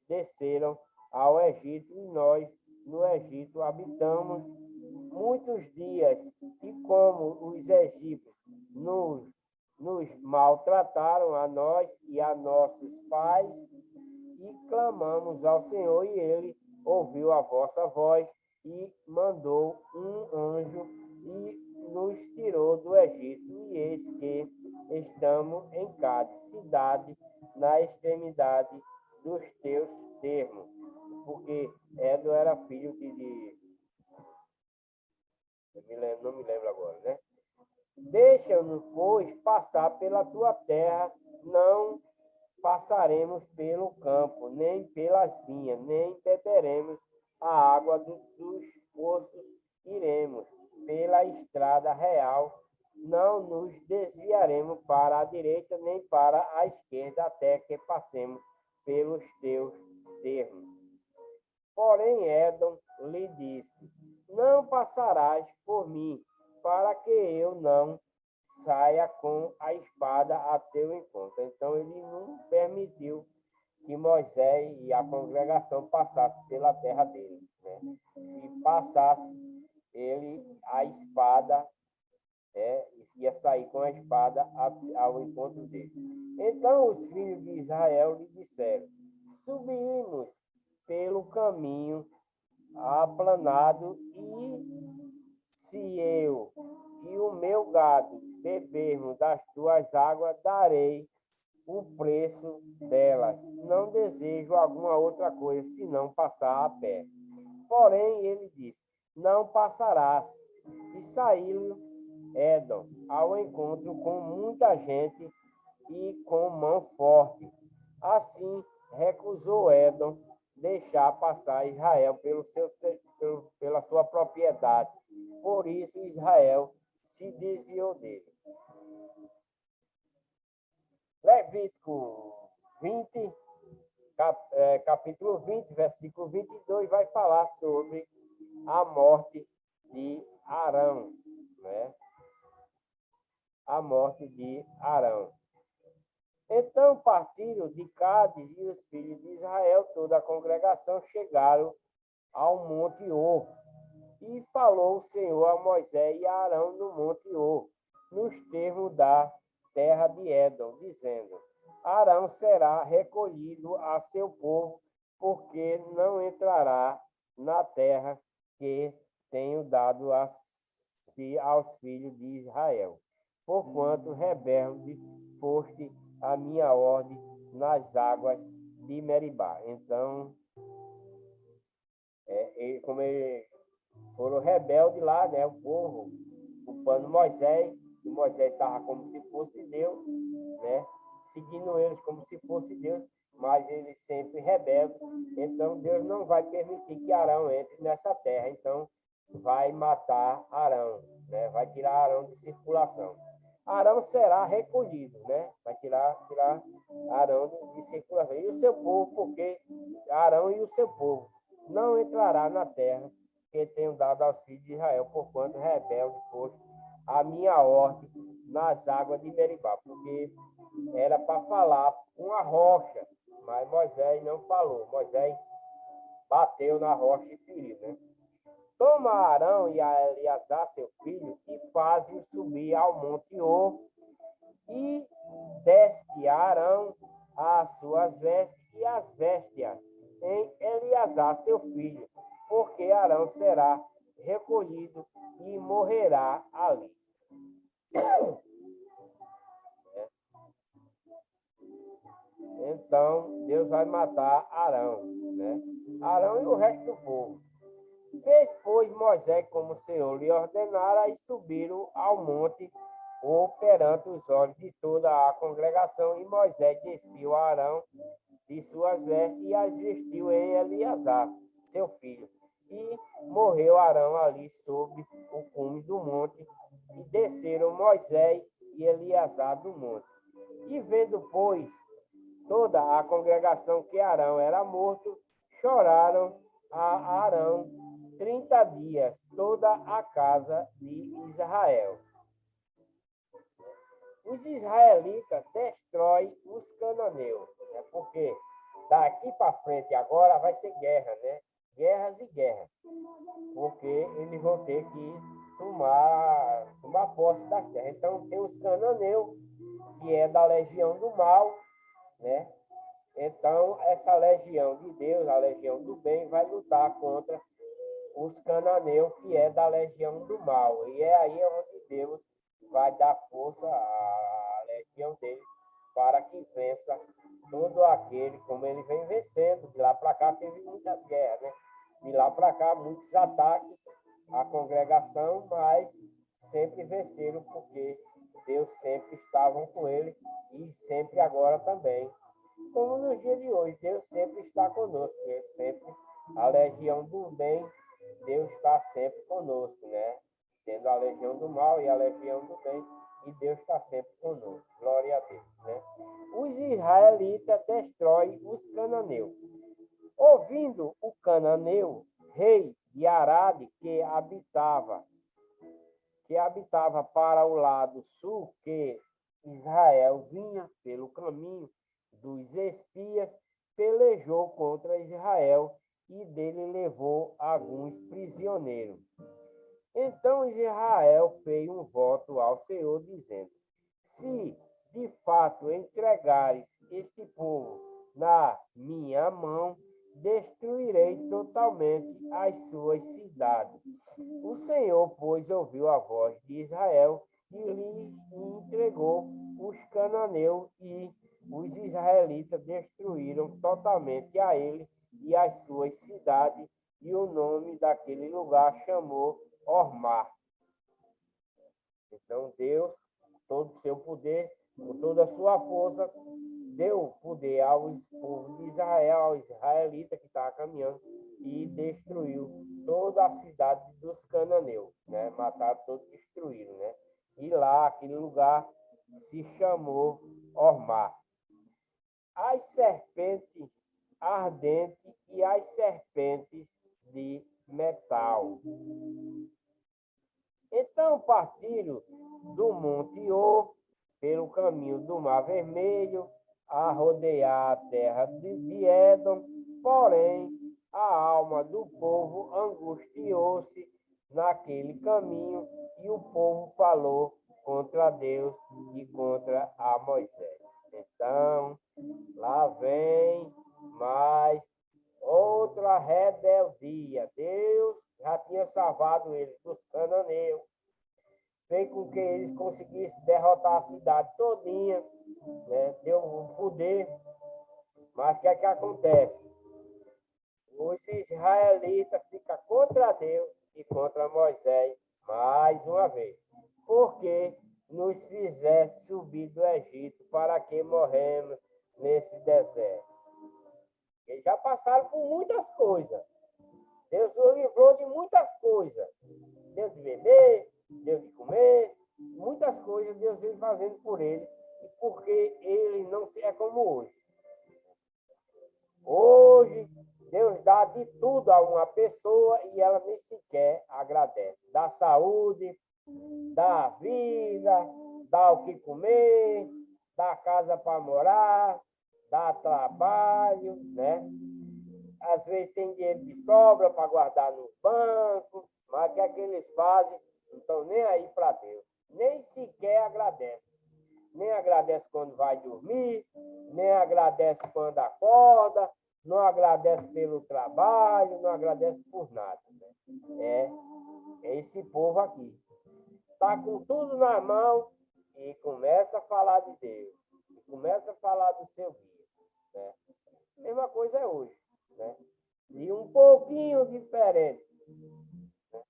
desceram ao Egito, e nós no Egito habitamos muitos dias, e como os egípcios nos maltrataram a nós e a nossos pais, e clamamos ao Senhor, e ele ouviu a vossa voz e mandou um anjo e nos tirou do Egito, e eis que estamos em Cádiz, cidade na extremidade dos teus termos, porque Édom era filho de não me lembro agora, né? Deixa-nos, pois, passar pela tua terra, não passaremos pelo campo, nem pelas vinhas, nem beberemos a água dos poços, iremos pela estrada real não nos desviaremos para a direita nem para a esquerda, até que passemos pelos teus termos. Porém, Edom lhe disse: não passarás por mim, para que eu não saia com a espada a teu encontro. Então, ele não permitiu que Moisés e a congregação passassem pela terra dele, né? Se passasse, a espada, ia sair com a espada ao encontro dele. Então os filhos de Israel lhe disseram: subimos pelo caminho aplanado, e se eu e o meu gado bebermos das tuas águas, darei o preço delas. Não desejo alguma outra coisa senão passar a pé. Porém, ele disse: não passarás. E saiu Edom ao encontro com muita gente e com mão forte. Assim, recusou Edom deixar passar Israel pela sua propriedade. Por isso, Israel se desviou dele. Levítico 20, capítulo 20, versículo 22, vai falar sobre a morte de Arão, né? A morte de Arão. Então partiram de Cádiz e os filhos de Israel, toda a congregação, chegaram ao Monte Or. E falou o Senhor a Moisés e a Arão no Monte Or, nos termos da terra de Edom, dizendo: Arão será recolhido a seu povo, porque não entrará na terra que tenho dado aos filhos de Israel, porquanto rebelde foste a minha ordem nas águas de Meribá. Então, como ele foram rebeldes lá, né, o povo, culpando Moisés, e Moisés estava como se fosse Deus, né, seguindo eles como se fosse Deus, mas eles sempre rebeldes. Então Deus não vai permitir que Arão entre nessa terra, então vai matar Arão, né, vai tirar Arão de circulação. Arão será recolhido, né, vai tirar Arão de circulação. E o seu povo, porque Arão e o seu povo não entrará na terra que tenho dado aos filhos de Israel, porquanto rebelde foste a minha ordem nas águas de Meribá, porque era para falar uma rocha, mas Moisés não falou. Moisés bateu na rocha e feriu, né? Toma Arão e a Eleazar, seu filho, e faz-o subir ao monte Or, e despe Arão as suas vestes e as vestes em Eleazar, seu filho, porque Arão será recolhido e morrerá ali. Então, Deus vai matar Arão, né? Arão e o resto do povo. Fez, pois, Moisés como o Senhor lhe ordenara, e subiram ao monte Or perante os olhos de toda a congregação, e Moisés despiu Arão de suas vestes e as vestiu em Eleazar, seu filho. E morreu Arão ali sobre o cume do monte, e desceram Moisés e Eleazar do monte. E vendo, pois, toda a congregação que Arão era morto, choraram a Arão 30 dias, toda a casa de Israel. Os israelitas destroem os cananeus, né? Porque daqui para frente agora vai ser guerra, né? Guerras e guerras, porque eles vão ter que tomar posse das terras. Então tem os cananeus, que é da legião do mal, né? Então essa legião de Deus, a legião do bem, vai lutar contra os cananeus, que é da legião do mal. E é aí onde Deus vai dar força à legião dele para que vença todo aquele, como ele vem vencendo. De lá para cá teve muitas guerras, né? De lá para cá muitos ataques à congregação, mas sempre venceram, porque Deus sempre estava com ele, e sempre agora também. Como nos dias de hoje, Deus sempre está conosco, né? Sempre a legião do bem, Deus está sempre conosco, né? tendo a legião do mal e a legião do bem, e Deus está sempre conosco. Glória a Deus, né? Os israelitas destroem os cananeus. Ouvindo o cananeu, rei de Arade, que habitava para o lado sul, que Israel vinha pelo caminho dos espias, pelejou contra Israel e dele levou alguns prisioneiros. Então Israel fez um voto ao Senhor, dizendo: se de fato entregares este povo na minha mão, destruirei totalmente as suas cidades. O Senhor, pois, ouviu a voz de Israel e lhe entregou os cananeus, e os israelitas destruíram totalmente a ele e as suas cidades, e o nome daquele lugar chamou Ormá. Então Deus, todo o seu poder, com toda a sua força, deu poder aos povos de Israel, aos israelitas que estavam caminhando, e destruiu toda a cidade dos cananeus, né? Mataram todos, destruíram, né? E lá, aquele lugar se chamou Ormá. As serpentes ardentes e as serpentes de metal. Então partiram do Monte Or, pelo caminho do Mar Vermelho, a rodear a terra de Édom, porém a alma do povo angustiou-se naquele caminho, e o povo falou contra Deus e contra a Moisés. Então, lá vem mais outra rebeldia. Deus já tinha salvado eles dos cananeus, fez com que eles conseguissem derrotar a cidade todinha, né? Deu um poder, mas o que é que acontece? Os israelitas ficam contra Deus e contra Moisés mais uma vez, porque nos fizeste subir do Egito para que morremos nesse deserto. Eles já passaram por muitas coisas. Deus os livrou de muitas coisas. Deu de beber, deu de comer, muitas coisas Deus vem fazendo por ele, porque ele não é como hoje. Hoje, Deus dá de tudo a uma pessoa e ela nem sequer agradece. Dá saúde, dá vida, dá o que comer, dá casa para morar, dá trabalho, né? Às vezes tem dinheiro de sobra para guardar no banco, mas o que é que eles fazem? Não estão nem aí para Deus. Nem sequer agradece. Nem agradece quando vai dormir, nem agradece quando acorda, não agradece pelo trabalho, não agradece por nada. Né? É esse povo aqui. Está com tudo na mão e começa a falar de Deus. E começa a falar do seu guia. Né? A mesma coisa é hoje. Né? E um pouquinho diferente. Né?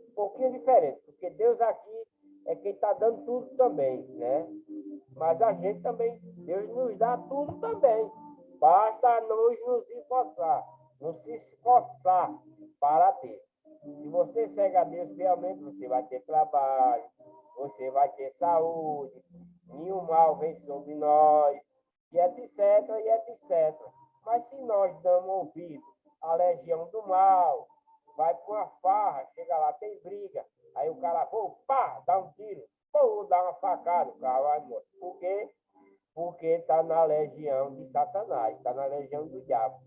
Um pouquinho diferente, porque Deus aqui é quem está dando tudo também, né? Mas a gente também, Deus nos dá tudo também. Basta nós nos esforçar, se esforçar para ter. Se você segue a Deus realmente, você vai ter trabalho, você vai ter saúde, nenhum mal vem sobre nós, e etc, e etc. Mas se nós damos ouvido à legião do mal, vai para uma farra, chega lá, tem briga, aí o cara, pô, pá, dá um tiro, pô, dá uma facada, o cara vai morrer. Por quê? Porque está na legião de Satanás, está na legião do diabo.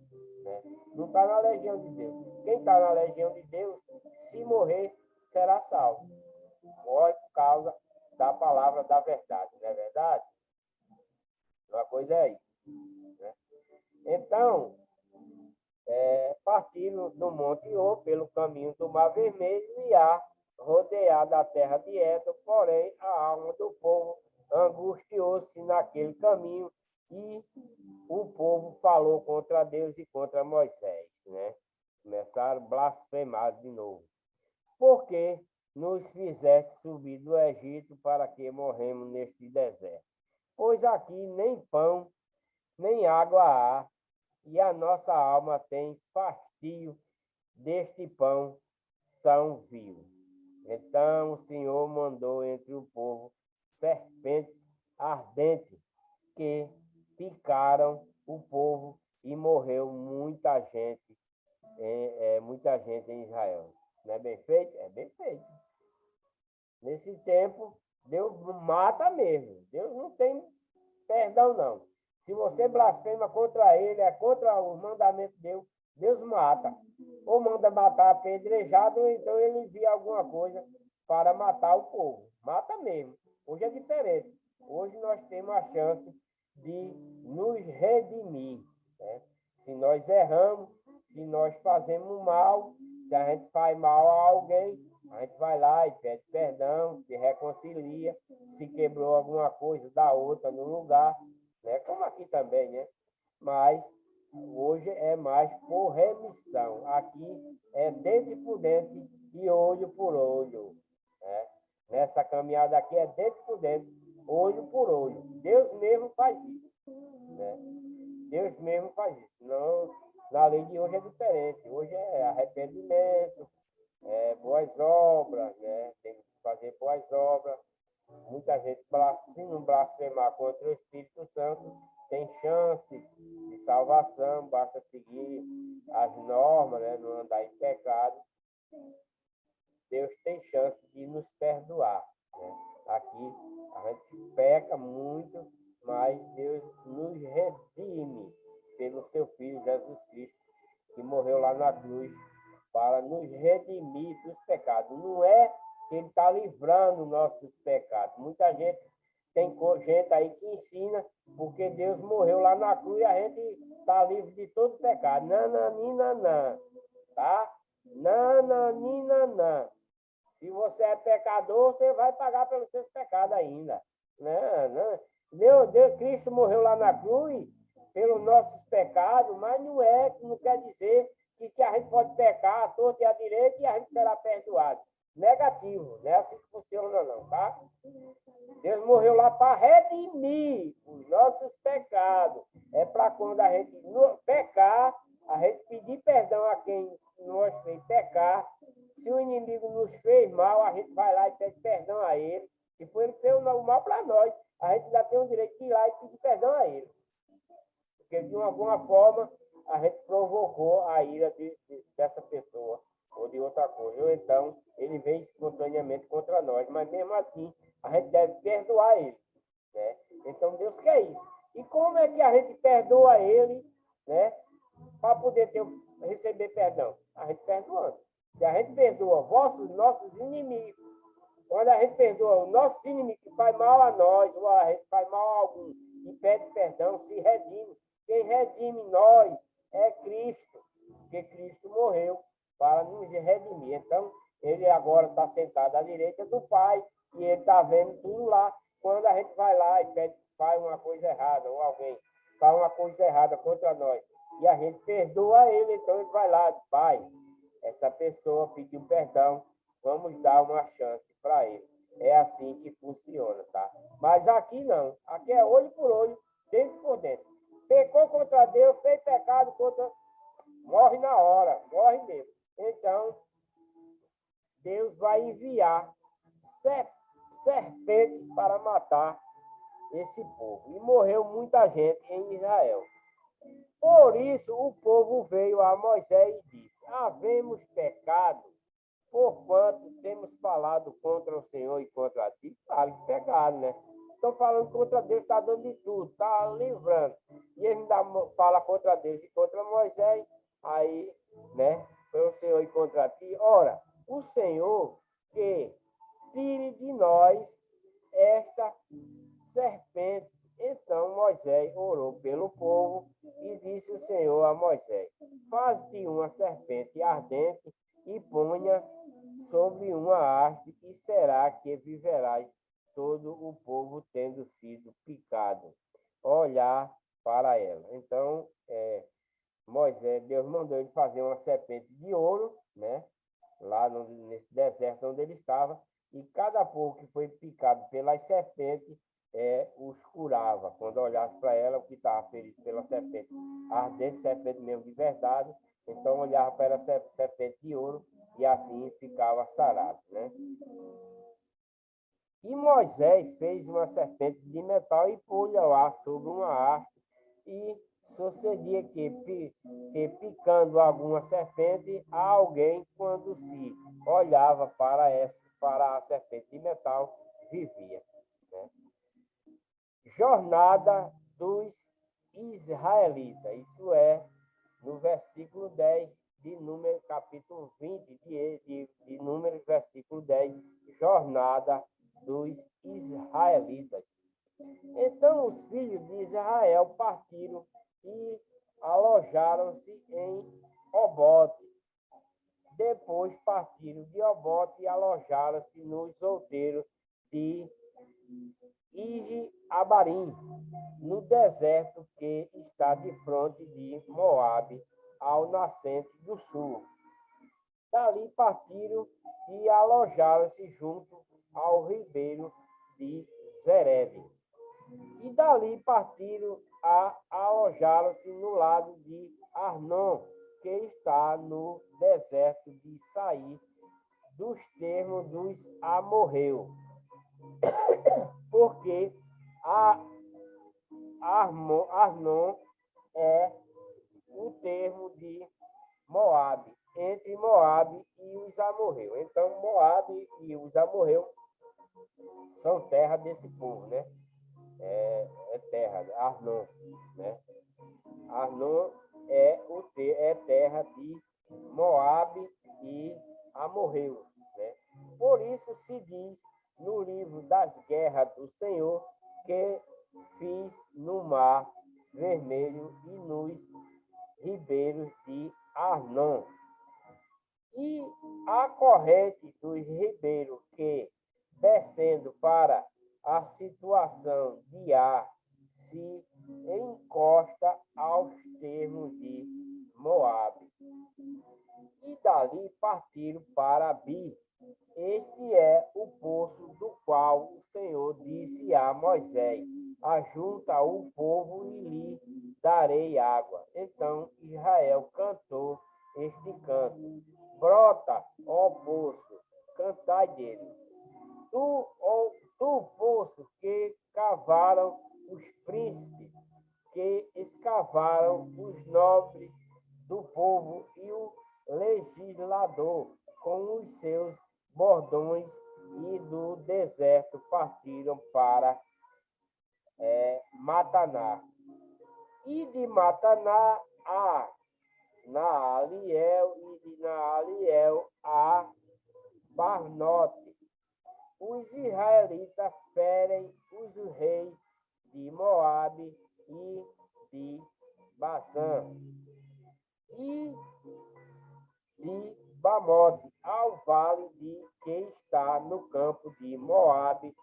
Né? Não está na legião de Deus. Quem está na legião de Deus, se morrer, será salvo. Morre por causa da palavra da verdade, não é verdade? Uma coisa é isso. Né? Então, partiram do Monte Or pelo caminho do Mar Vermelho e a rodear da terra de Édom, porém a alma do povo angustiou-se naquele caminho, e o povo falou contra Deus e contra Moisés, né? Começaram a blasfemar de novo. Porque nos fizeste subir do Egito para que morremos neste deserto? Pois aqui nem pão, nem água há, e a nossa alma tem fastio deste pão tão vil. Então o Senhor mandou entre o povo serpentes ardentes que picaram o povo e morreu muita gente em Israel. Não é bem feito? É bem feito. Nesse tempo, Deus mata mesmo. Deus não tem perdão, não. Se você blasfema contra ele, é contra os mandamentos de Deus, Deus mata. Ou manda matar apedrejado, ou então ele envia alguma coisa para matar o povo. Mata mesmo. Hoje é diferente. Hoje nós temos a chance de nos redimir. Né? Se nós erramos, se nós fazemos mal, se a gente faz mal a alguém, a gente vai lá e pede perdão, se reconcilia, se quebrou alguma coisa, dá outra no lugar, né? Como aqui também, né? Mas hoje é mais por remissão. Aqui é dente por dente e olho por olho. Né? Nessa caminhada aqui é dente por dente, olho por olho. Deus mesmo faz isso. Né? Deus mesmo faz isso. Não, na lei de hoje é diferente. Hoje é arrependimento, boas obras, né? Tem que fazer boas obras. Muita gente, se não blasfemar contra o Espírito Santo, tem chance de salvação, basta seguir as normas, né? Não andar em pecado. Deus tem chance de nos perdoar. Né? Aqui a gente peca muito, mas Deus nos redime pelo seu Filho Jesus Cristo, que morreu lá na cruz para nos redimir dos pecados. Não é que ele está livrando nossos pecados. Muita gente, tem gente aí que ensina, porque Deus morreu lá na cruz e a gente está livre de todo pecado. Nananina, tá? Nananina. Se você é pecador, você vai pagar pelos seus pecados ainda. Deus, Cristo morreu lá na cruz pelos nossos pecados, mas não quer dizer que a gente pode pecar à torta e à direita e a gente será perdoado. Negativo, não é assim que funciona não, tá? Deus morreu lá para redimir os nossos pecados. É para quando a gente pecar, a gente pedir perdão a quem nos fez pecar. Se o inimigo nos fez mal, a gente vai lá e pede perdão a ele. Se foi ele que fez o mal para nós, a gente já tem o direito de ir lá e pedir perdão a ele. Porque, de alguma forma, a gente provocou a ira dessa pessoa ou de outra coisa. Ou então, ele vem espontaneamente contra nós. Mas, mesmo assim, a gente deve perdoar ele. Né? Então, Deus quer isso. E como é que a gente perdoa ele, né, para poder receber perdão? A gente perdoando. Se a gente perdoa nossos inimigos, quando a gente perdoa o nosso inimigo que faz mal a nós, ou a gente faz mal a algum, e pede perdão, se redime. Quem redime nós é Cristo, porque Cristo morreu para nos redimir. Então, ele agora está sentado à direita do Pai, e ele está vendo tudo lá. Quando a gente vai lá e faz uma coisa errada, ou alguém faz uma coisa errada contra nós, e a gente perdoa ele, então ele vai lá, Pai, essa pessoa pediu perdão, vamos dar uma chance para ele. É assim que funciona, tá? Mas aqui não. Aqui é olho por olho, dentro por dentro. Pecou contra Deus, fez pecado contra... Morre na hora, morre mesmo. Então, Deus vai enviar serpentes para matar esse povo. E morreu muita gente em Israel. Por isso, o povo veio a Moisés e disse, havemos pecado, porquanto temos falado contra o Senhor e contra ti. Claro que pecado, né? Estão falando contra Deus, está dando de tudo, está livrando. E ele ainda fala contra Deus e contra Moisés, aí, né? Foi o Senhor e contra ti. Ora, o Senhor que tire de nós esta serpente. Então Moisés orou pelo povo e disse o Senhor a Moisés, faz-te uma serpente ardente e ponha sobre uma haste, e será que viverás todo o povo tendo sido picado. Olhar para ela. Então, Deus mandou ele fazer uma serpente de ouro, né? Lá nesse deserto onde ele estava, e cada povo que foi picado pelas serpentes, os curava. Quando olhasse para ela, o que estava ferido pela serpente, ardente serpente mesmo de verdade, então olhava para ela serpente de ouro, e assim ficava sarado, né? E Moisés fez uma serpente de metal e pôs-a lá sobre uma haste, e sucedia que picando alguma serpente, a alguém, quando se olhava para a serpente de metal, vivia, né? Jornada dos israelitas, isso é, no versículo 10 de Números, capítulo 20 de Números, versículo 10, jornada dos israelitas. Então os filhos de Israel partiram e alojaram-se em Obote. Depois partiram de Obote e alojaram-se nos outeiros de Ije-Abarim, no deserto que está de frente de Moabe, ao nascente do sul. Dali partiram e alojaram-se junto ao ribeiro de Zerede. E dali partiram a alojaram-se no lado de Arnon, que está no deserto de Sair, dos termos dos amorreus, porque Arnon é o termo de Moabe, entre Moabe e os amorreus. Então, Moabe e os amorreus são terra desse povo, né? É terra, Arnon, né? Arnon é terra de Moabe e amorreus, né? Por isso se diz no livro das guerras do Senhor que fiz no mar vermelho e nos ribeiros de Arnon. E a corrente dos ribeiros que, descendo para a situação de ar, se encosta aos termos de Moabe. E dali partiram para Bi. Este é o poço do qual o Senhor disse a Moisés: ajunta o povo e lhe darei água. Então Israel cantou este canto: brota, ó poço, cantai dele. Tu poço que cavaram os príncipes, que escavaram os nobres do povo e o legislador com os seus bordões, e do deserto partiram para Mataná. E de Mataná a Naaliel, e de Naaliel a Barnote. Os israelitas ferem os reis de Moabe e de Bazã, e de Bamote, ao vale de que está no campo de Moabe,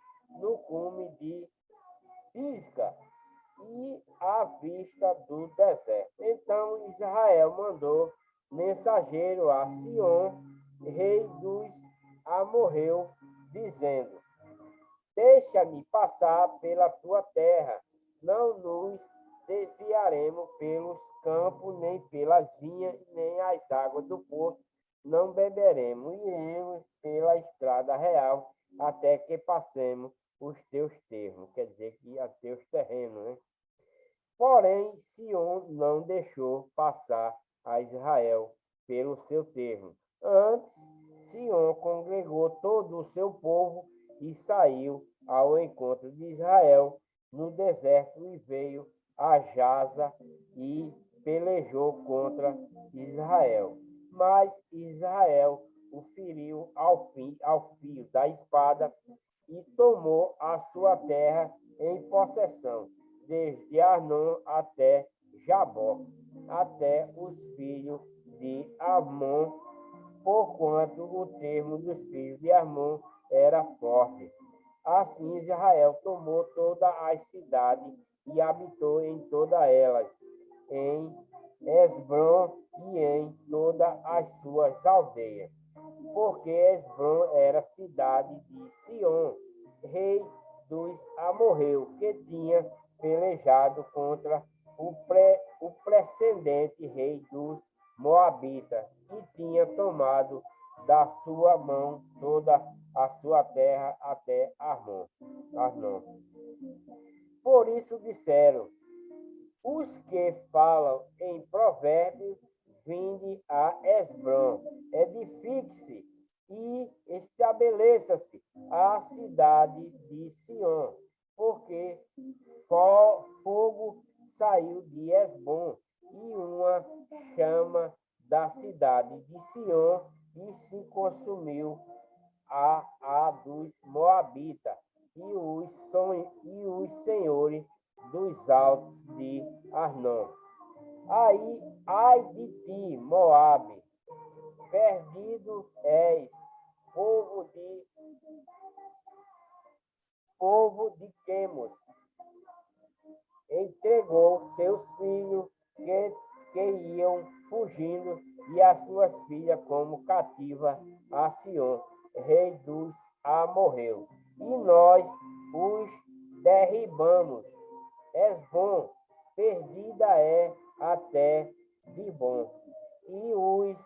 no cume de Pisga, e à vista do deserto. Então Israel mandou mensageiro a Sion, rei dos amorreus, dizendo: deixa-me passar pela tua terra, não nos desviaremos pelos campos, nem pelas vinhas, nem as águas do poço, não beberemos, e iremos pela estrada real, até que passemos os teus termos, quer dizer, que a teus terrenos, né? Porém, Sion não deixou passar a Israel pelo seu termo. Antes, Sion congregou todo o seu povo e saiu ao encontro de Israel no deserto e veio a Jaza e pelejou contra Israel. Mas Israel o feriu ao fio da espada e tomou a sua terra em possessão, desde Arnon até Jabó, até os filhos de Amon, porquanto o termo dos filhos de Amon era forte. Assim Israel tomou todas as cidades e habitou em todas elas, em Esbrom e em todas as suas aldeias, porque Esbrom era cidade de Sion, rei dos amorreus, que tinha pelejado contra o precedente rei dos moabitas, e tinha tomado da sua mão toda a sua terra até Arnon. Por isso disseram os que falam em provérbios: vinde a Esbrom, edifique-se e estabeleça-se a cidade de Sião, porque fogo saiu de Esbom e uma chama da cidade de Sião e se consumiu a dos Moabitas e os senhores dos altos de Arnon. Ai de ti, Moabe, perdido és, povo de Quemos, entregou seus filhos que iam fugindo e as suas filhas como cativa a Sião, rei dos amorreus. E nós os derribamos. Esbom, perdida é até Dibom, e os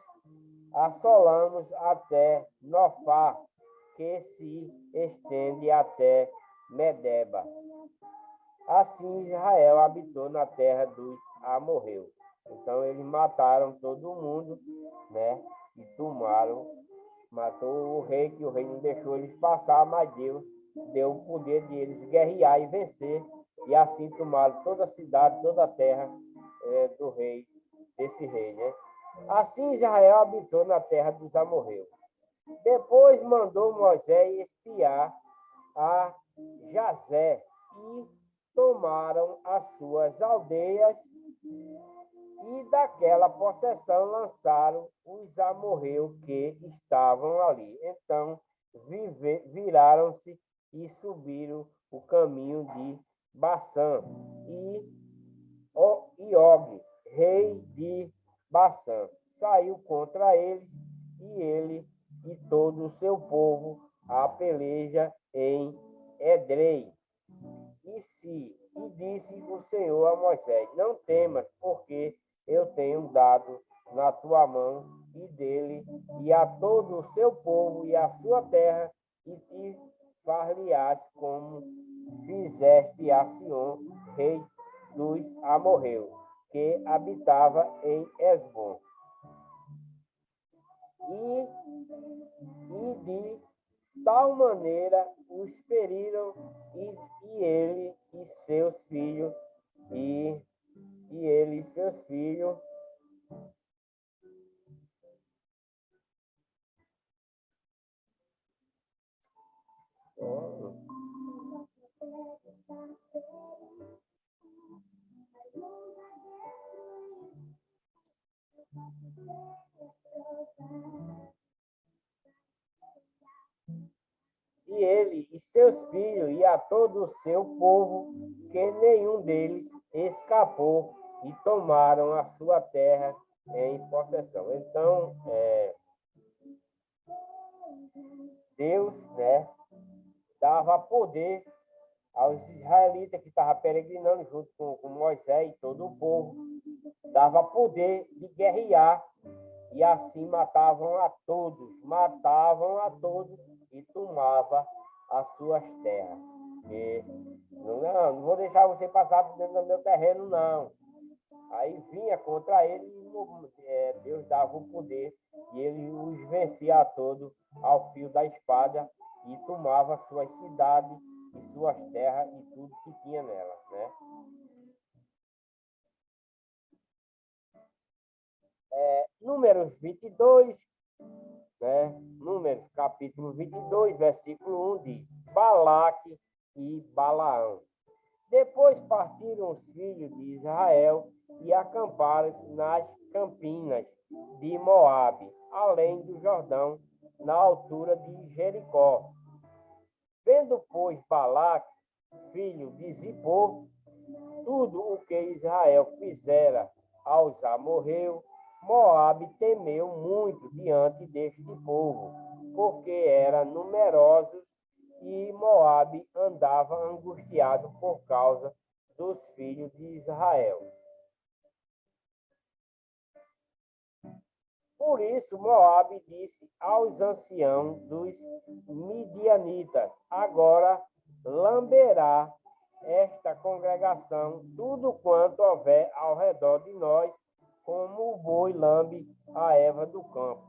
assolamos até Nofá, que se estende até Medeba. Assim Israel habitou na terra dos amorreus. Então eles mataram todo mundo, né? E matou o rei, que o rei não deixou eles passar, mas Deus deu o poder de eles guerrear e vencer, e assim tomaram toda a cidade, toda a terra do rei, desse rei, né? Assim Israel habitou na terra dos amorreus. Depois mandou Moisés espiar a Jazé e tomaram as suas aldeias e daquela possessão lançaram os amorreus que estavam ali. Então viraram-se e subiram o caminho de Bassã e Og, rei de Bassã, saiu contra eles e ele e todo o seu povo a peleja em Edrei. E disse o Senhor a Moisés: não temas, porque eu tenho dado na tua mão e dele e a todo o seu povo e a sua terra, e te far-lhe-ás como fizeste a Sião, rei dos amorreus, que habitava em Esbom. E de tal maneira os feriram, e ele e seus filhos, e ele e seus filhos, e ele e seus filhos e a todo o seu povo, que nenhum deles escapou, e tomaram a sua terra em possessão. Então, Deus, né, dava poder aos israelitas que estavam peregrinando junto com Moisés e todo o povo, dava poder de guerrear, e assim matavam a todos e tomavam as suas terras. E, não vou deixar você passar por dentro do meu terreno, não. Aí vinha contra ele e Deus dava o poder e ele os vencia a todos ao fio da espada e tomava suas cidades e suas terras e tudo que tinha nelas, né? Números 22, né? Números capítulo 22, versículo 1 diz: Balaque e Balaão. Depois partiram os filhos de Israel e acamparam-se nas campinas de Moabe, além do Jordão, na altura de Jericó. Vendo, pois, Balaque, filho de Zippor, tudo o que Israel fizera aos amorreus, Moabe temeu muito diante deste povo, porque eram numerosos, e Moabe andava angustiado por causa dos filhos de Israel. Por isso, Moabe disse aos anciãos dos midianitas: agora lamberá esta congregação tudo quanto houver ao redor de nós, como o boi lambe a erva do campo.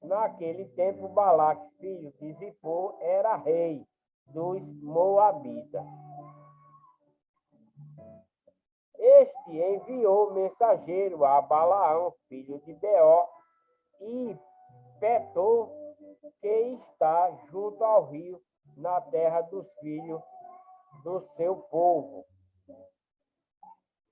Naquele tempo, Balaque, filho de Zippor, era rei dos Moabitas. Este enviou mensageiro a Balaão, filho de Beor, e Petor, que está junto ao rio, na terra dos filhos do seu povo,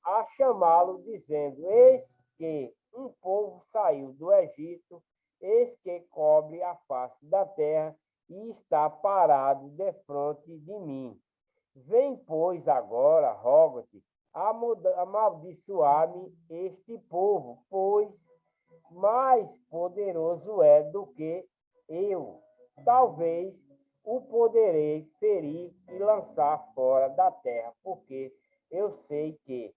a chamá-lo, dizendo: eis que um povo saiu do Egito, eis que cobre a face da terra e está parado defronte de mim. Vem, pois, agora, rogo-te, amaldiçoar-me este povo, pois mais poderoso é do que eu. Talvez o poderei ferir e lançar fora da terra, porque eu sei que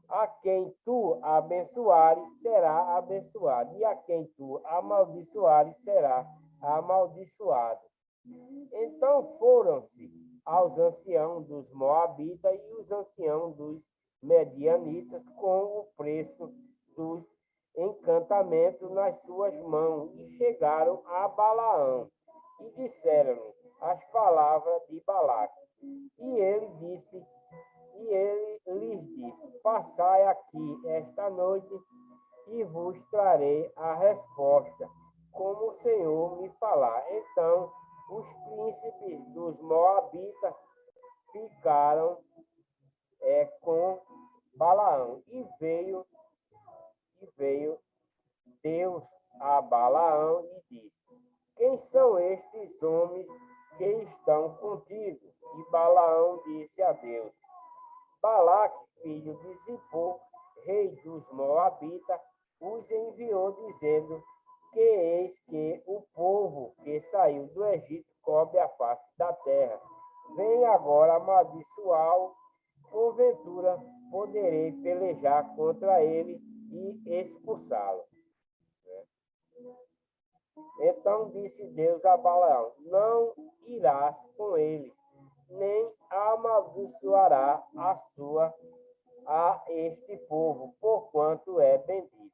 a quem tu abençoares será abençoado, e a quem tu amaldiçoares será amaldiçoado. Então foram-se aos anciãos dos Moabitas e os anciãos dos Medianitas com o preço dos encantamentos nas suas mãos e chegaram a Balaão e disseram-lhe as palavras de Balaque. E ele lhes disse: passai aqui esta noite e vos trarei a resposta, como o Senhor me falar. Então os príncipes dos Moabitas ficaram com Balaão. E veio Deus a Balaão e disse: quem são estes homens que estão contigo? E Balaão disse a Deus: Balaque, filho de Zippor, rei dos Moabitas, os enviou, dizendo: que eis que o povo que saiu do Egito cobre a face da terra. Vem agora amaldiçoá-lo, porventura poderei pelejar contra ele e expulsá-lo. Então disse Deus a Balaão: não irás com eles, nem amaldiçoará a este povo, porquanto é bendito.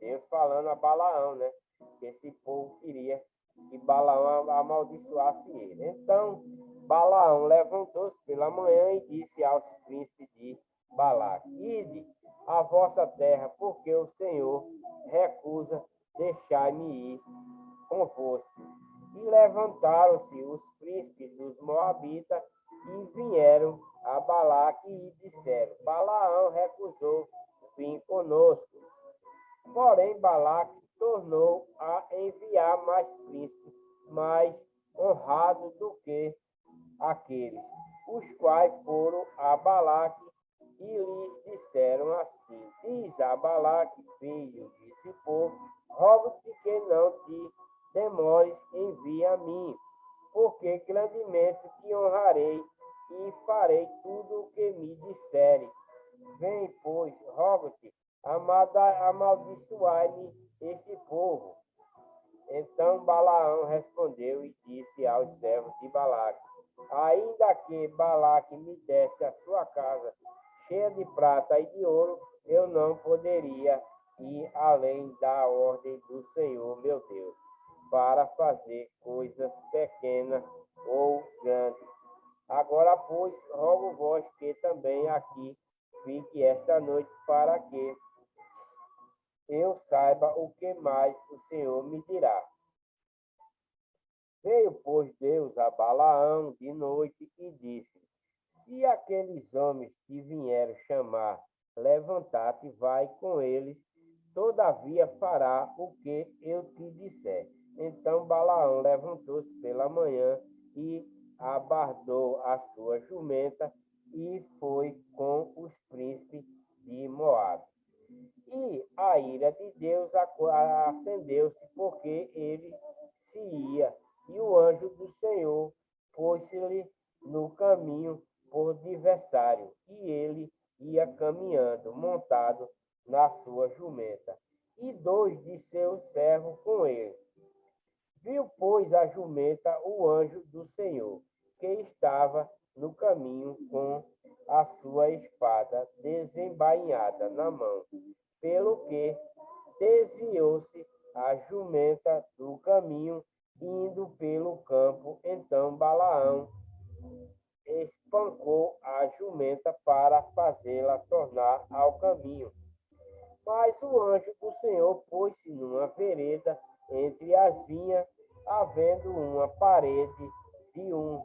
Deus falando a Balaão, né? Que esse povo queria que Balaão amaldiçoasse ele. Então Balaão levantou-se pela manhã e disse aos príncipes de Balaque: ide à vossa terra, porque o Senhor recusa deixar-me ir convosco. E levantaram-se os príncipes dos Moabitas e vieram a Balaque e disseram: Balaão recusou vir conosco. Porém, Balaque tornou a enviar mais príncipes, mais honrados do que aqueles, os quais foram a Balaque e lhes disseram assim: diz a Balaque, filho de Zippor, rogo-te que não te demores em vir a mim, porque grandemente te honrarei e farei tudo o que me disseres. Vem, pois, rogo-te, amaldiçoai-me este povo. Então Balaão respondeu e disse aos servos de Balaque: ainda que Balaque me desse a sua casa cheia de prata e de ouro, eu não poderia ir além da ordem do Senhor meu Deus, para fazer coisas pequenas ou grandes. Agora, pois, rogo vós que também aqui fique esta noite, para que eu saiba o que mais o Senhor me dirá. Veio, pois, Deus a Balaão de noite e disse: se aqueles homens te vieram chamar, levanta-te, vai com eles, todavia fará o que eu te disser. Então Balaão levantou-se pela manhã e abardou a sua jumenta e foi com os príncipes de Moabe. E a ira de Deus acendeu-se, porque ele se ia, e o anjo do Senhor pôs-se-lhe no caminho por adversário, e ele ia caminhando, montado na sua jumenta. e 2 de seus servos com ele. Viu, pois, a jumenta o anjo do Senhor, que estava no caminho com a sua espada desembainhada na mão, pelo que desviou-se a jumenta do caminho, indo pelo campo. Então Balaão espancou a jumenta para fazê-la tornar ao caminho. Mas o anjo do Senhor pôs-se numa vereda entre as vinhas, havendo uma parede de um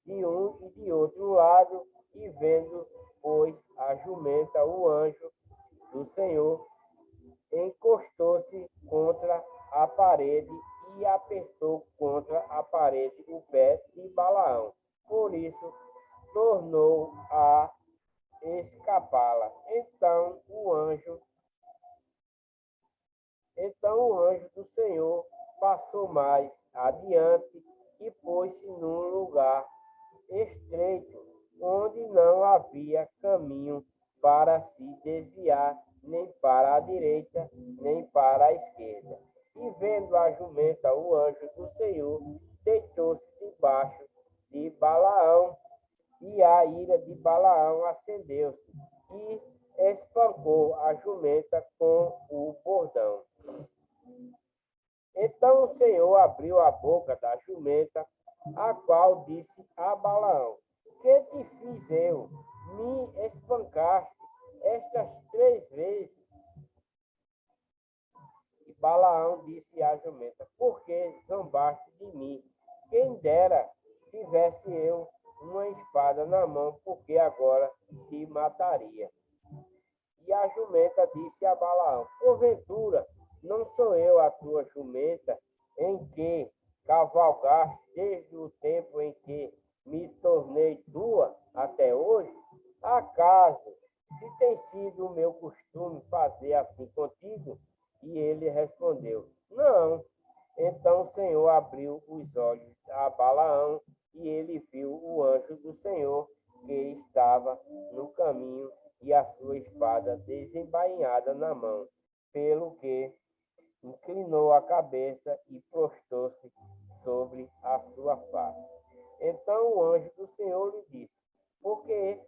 e de outro lado, e vendo, pois, a jumenta, o anjo do Senhor encostou-se contra a parede e apertou contra a parede o pé de Balaão. Por isso, tornou a escapá-la. Então o anjo do Senhor passou mais adiante e pôs-se num lugar estreito, onde não havia caminho para se desviar, nem para a direita, nem para a esquerda. E vendo a jumenta, o anjo do Senhor deitou-se debaixo de Balaão, e a ira de Balaão acendeu-se, e espancou a jumenta com o bordão. Então o Senhor abriu a boca da jumenta, a qual disse a Balaão: Que te fiz eu? Me espancaste estas 3 vezes. E Balaão disse à jumenta: Por que zombaste de mim? Quem dera tivesse eu uma espada na mão, porque agora te mataria. E a jumenta disse a Balaão: Porventura, não sou eu a tua jumenta, em que cavalgaste desde o tempo em que me tornei tua até hoje? Acaso, se tem sido o meu costume fazer assim contigo? E ele respondeu: Não. Então o Senhor abriu os olhos a Balaão, e ele viu o anjo do Senhor, que estava no caminho, e a sua espada desembainhada na mão, pelo que inclinou a cabeça e prostrou-se sobre a sua face. Então o anjo do Senhor lhe disse: Porque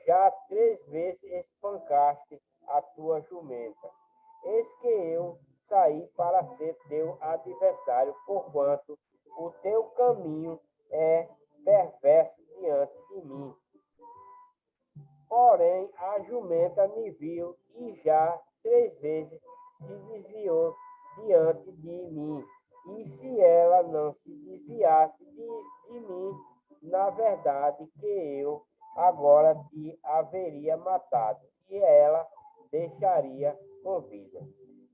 já 3 vezes espancaste a tua jumenta, eis que eu saí para ser teu adversário, porquanto o teu caminho é perverso diante de mim. Porém, a jumenta me viu e já 3 vezes se desviou diante de mim. E se ela não se desviasse de mim, na verdade que eu agora te haveria matado, e ela deixaria com vida.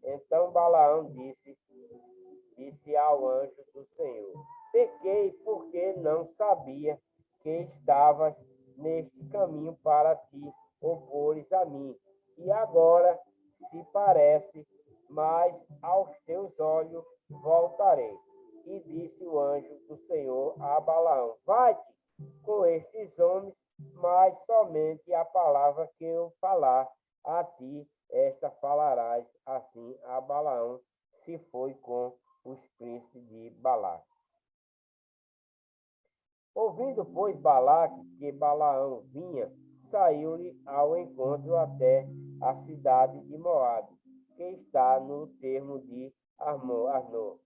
Então Balaão disse ao anjo do Senhor: Pequei porque não sabia que estavas neste caminho para te opores a mim. E agora, se parece, mas aos teus olhos voltarei. E disse o anjo do Senhor a Balaão: Vai-te com estes homens, mas somente a palavra que eu falar a ti, esta falarás. Assim a Balaão se foi com os príncipes de Balaque. Ouvindo, pois, Balaque que Balaão vinha, saiu-lhe ao encontro até a cidade de Moabe, que está no termo de Arnô,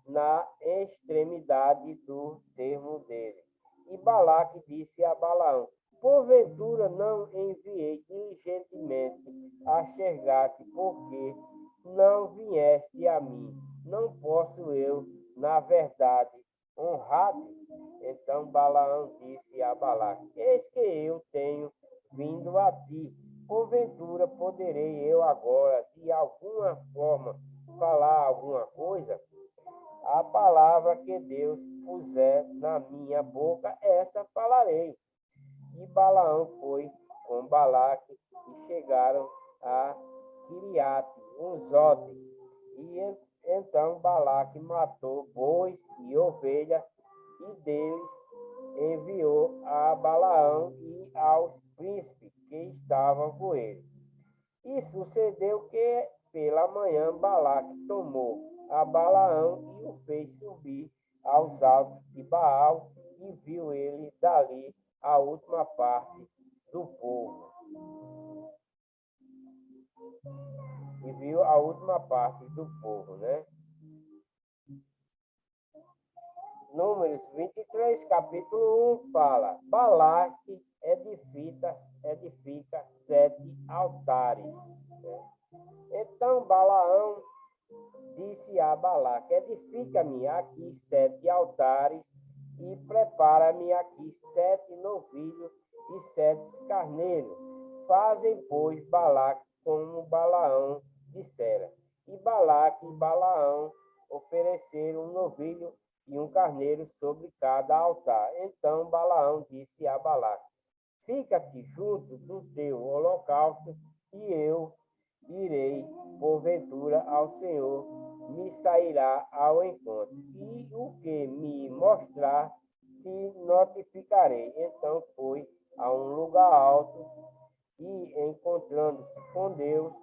na extremidade do termo dele. E Balaque disse a Balaão: Porventura não enviei diligentemente a chegar-te, porque não vieste a mim. Não posso eu, na verdade, honrar-te? Então Balaão disse a Balaque: Eis que eu tenho vindo a ti. Porventura poderei eu agora, de alguma forma, falar alguma coisa? A palavra que Deus puser na minha boca, essa falarei. E Balaão foi com Balaque e chegaram a Quiriate, Zote. E então Balaque matou bois e ovelhas, e deles enviou a Balaão e aos príncipes que estavam com ele. E sucedeu que pela manhã, Balaque tomou a Balaão e o fez subir aos altos de Baal, e viu ele dali a última parte do povo. E viu a última parte do povo, né? Números 23, capítulo 1, fala: Balaque edifica 7 altares. Né? Então Balaão disse a Balaque: edifica-me aqui 7 altares e prepara-me aqui 7 novilhos e 7 carneiros. Fazem, pois, Balaque como Balaão dissera. E Balaque e Balaão ofereceram um novilho e um carneiro sobre cada altar. Então Balaão disse a Balaque: fica-te junto do teu holocausto, e eu irei, porventura, ao Senhor, me sairá ao encontro. E o que me mostrar, te notificarei. Então foi a um lugar alto e, encontrando-se com Deus,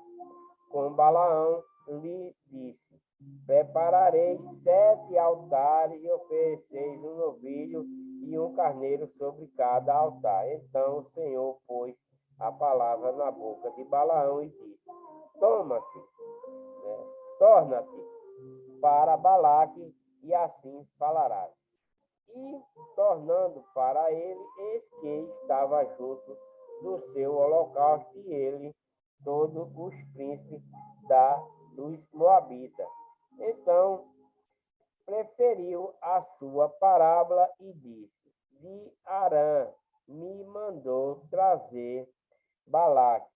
com Balaão, lhe disse: prepararei 7 altares e ofereceis um novilho e um carneiro sobre cada altar. Então o Senhor pôs a palavra na boca de Balaão e disse: toma-te, né? Torna-te para Balaque, e assim falarás. E, tornando para ele, eis que estava junto do seu holocausto, e ele, todos os príncipes dos Moabitas. Então, preferiu a sua parábola e disse: de Arã me mandou trazer Balaque,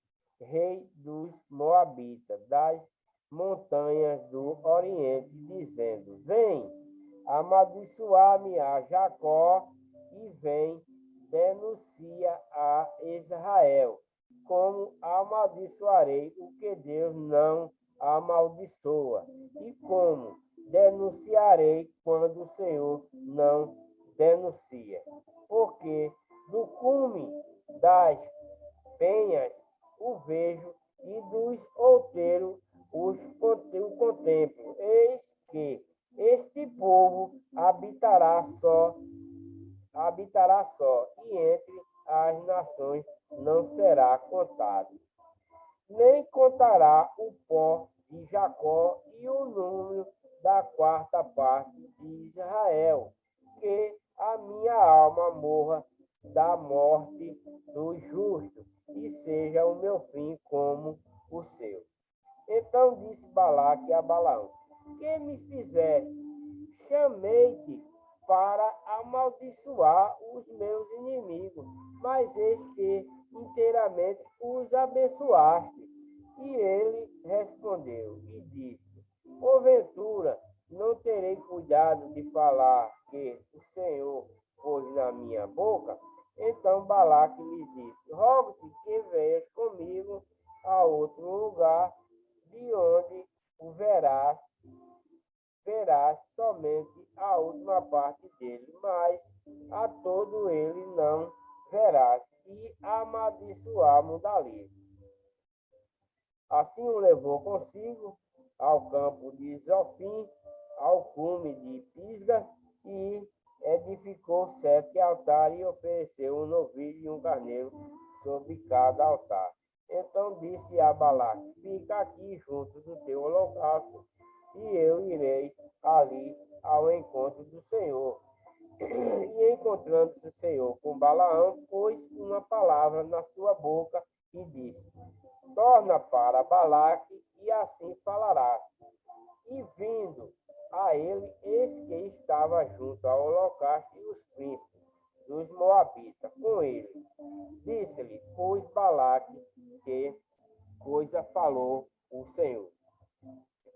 rei dos Moabitas, das montanhas do Oriente, dizendo: vem, amaldiçoar-me a Jacó, e vem, denuncia a Israel, como amaldiçoarei o que Deus não amaldiçoa, e como denunciarei quando o Senhor não denuncia. Porque do cume das penhas o vejo, e dos outeiros o contemplo. Eis que este povo habitará só, e entre as nações não será contado. Nem contará o pó de Jacó e o número da 4ª parte de Israel, que a minha alma morra da morte do justo, e seja o meu fim como o seu. Então disse Balaque a Balaão: que me fizeste? Chamei-te para amaldiçoar os meus inimigos, mas eis que inteiramente os abençoaste. E ele respondeu e disse: porventura não terei cuidado de falar que o Senhor pôs na minha boca? Então Balaque lhe disse: rogo-te que venhas comigo a outro lugar, de onde o verás somente a última parte dele, mas a todo ele não verás, e amaldiçoá-mo dali. Assim o levou consigo ao campo de Zofim, ao cume de Pisga, e edificou 7 altares e ofereceu um novilho e um carneiro sobre cada altar. Então disse a Balaque: fica aqui junto do teu holocausto, e eu irei ali ao encontro do Senhor. E encontrando-se o Senhor com Balaão, pôs uma palavra na sua boca e disse: torna para Balaque, e assim falarás. E vindo a ele, eis que estava junto ao holocausto e os príncipes dos Moabitas com ele. Disse-lhe, pois, Balaque: que coisa falou o Senhor?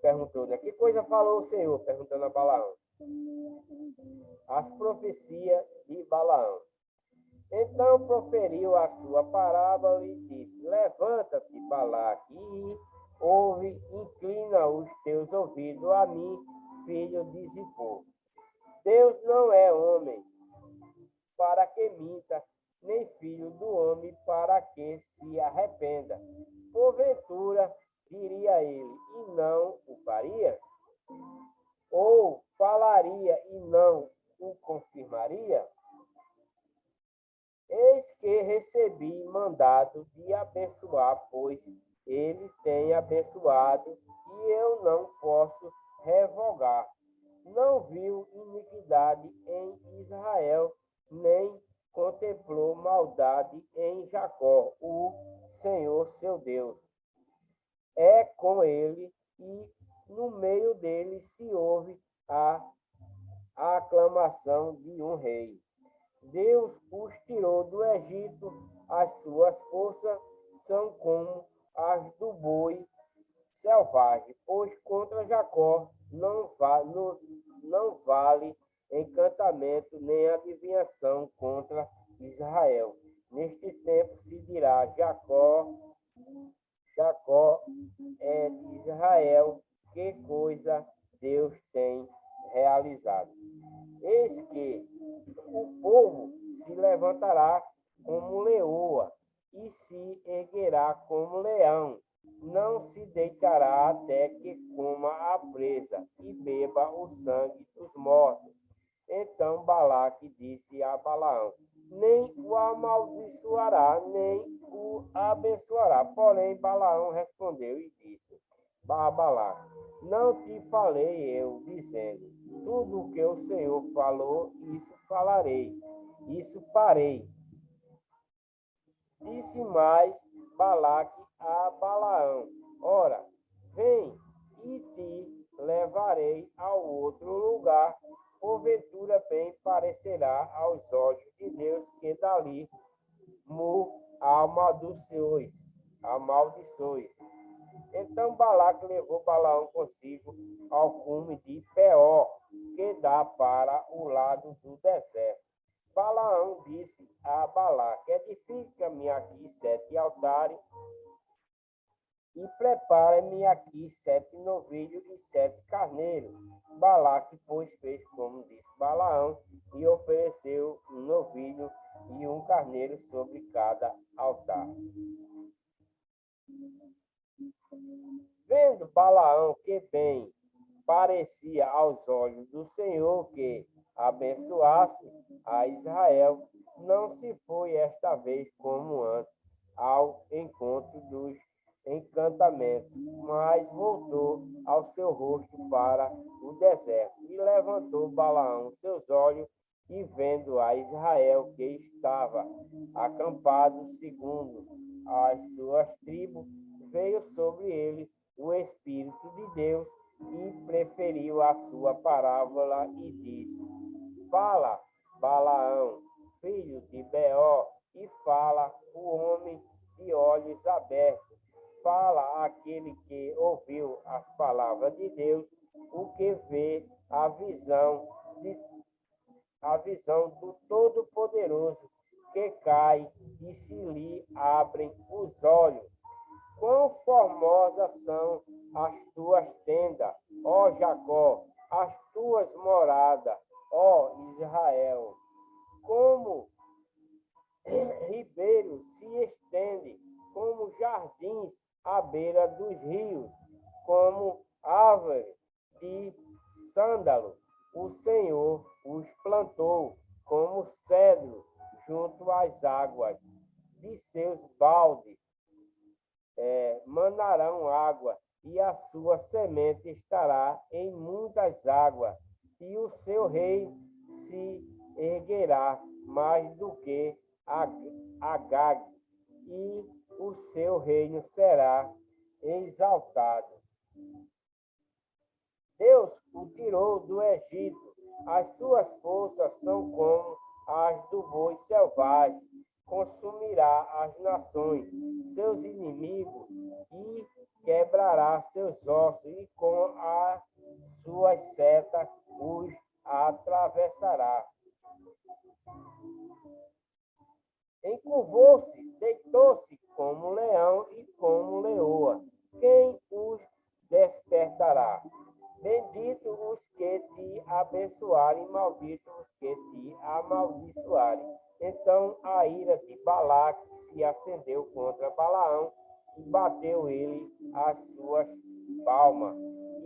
Perguntou, né? Que coisa falou o Senhor? Perguntando a Balaão. As profecias de Balaão. Então proferiu a sua parábola e disse: levanta-te, Balaque, e ouve, inclina os teus ouvidos a mim, filho de Zippor. Deus não é homem para que minta, nem filho do homem para que se arrependa. Porventura, diria ele, não o faria? Ou falaria e não o confirmaria? Eis que recebi mandado de abençoar, pois ele tem abençoado, e eu não posso revogar. Não viu iniquidade em Israel, nem contemplou maldade em Jacó, o Senhor seu Deus. É com ele, e no meio dele se ouve a aclamação de um rei. Deus os tirou do Egito, as suas forças são como as do boi selvagem, pois contra Jacó não vale encantamento nem adivinhação contra Israel. Neste tempo se dirá: Jacó é de Israel, que coisa Deus tem realizado. Eis que o povo se levantará como leoa e se erguerá como leão. Não se deitará até que coma a presa e beba o sangue dos mortos. Então Balaque disse a Balaão: nem o amaldiçoará, nem o abençoará. Porém, Balaão respondeu e disse a Balaque: não te falei eu, dizendo: tudo o que o Senhor falou, isso falarei, isso farei. Disse mais Balaque a Balaão: ora, vem e te levarei ao outro lugar. Porventura bem parecerá aos olhos de Deus que dali amaldiçoes. Então Balaque levou Balaão consigo ao cume de Peor, que dá para o lado do deserto. Balaão disse a Balaque: edifica-me aqui 7 altares e prepara-me aqui 7 novilhos e 7 carneiros. Balaque, pois, fez como disse Balaão, e ofereceu um novilho e um carneiro sobre cada altar. Vendo Balaão que bem parecia aos olhos do Senhor que abençoasse a Israel, não se foi esta vez como antes ao encontro dos encantamentos, mas voltou ao seu rosto para o deserto. E levantou Balaão seus olhos e vendo a Israel que estava acampado segundo as suas tribos, veio sobre ele o Espírito de Deus e preferiu a sua parábola e disse: fala, Balaão, filho de Beor, e fala o homem de olhos abertos. Fala aquele que ouviu as palavras de Deus, o que vê a visão do Todo-Poderoso, que cai e se lhe abrem os olhos. Quão formosas são as tuas tendas, ó Jacó, as tuas moradas, ó Israel. Como ribeiros se estende, como jardins à beira dos rios, como árvore de sândalo. O Senhor os plantou como cedro junto às águas. De seus baldes manarão água, e a sua semente estará em muitas águas, e o seu rei se erguerá mais do que Agag, e o seu reino será exaltado. Deus o tirou do Egito, as suas forças são como as do boi selvagem, consumirá as nações, seus inimigos, e quebrará seus ossos, e com as suas setas os atravessará. Encurvou-se, deitou-se como leão e como leoa. Quem os despertará? Bendito os que te abençoarem, maldito os que te amaldiçoarem. Então a ira de Balaque se acendeu contra Balaão e bateu ele as suas Balma.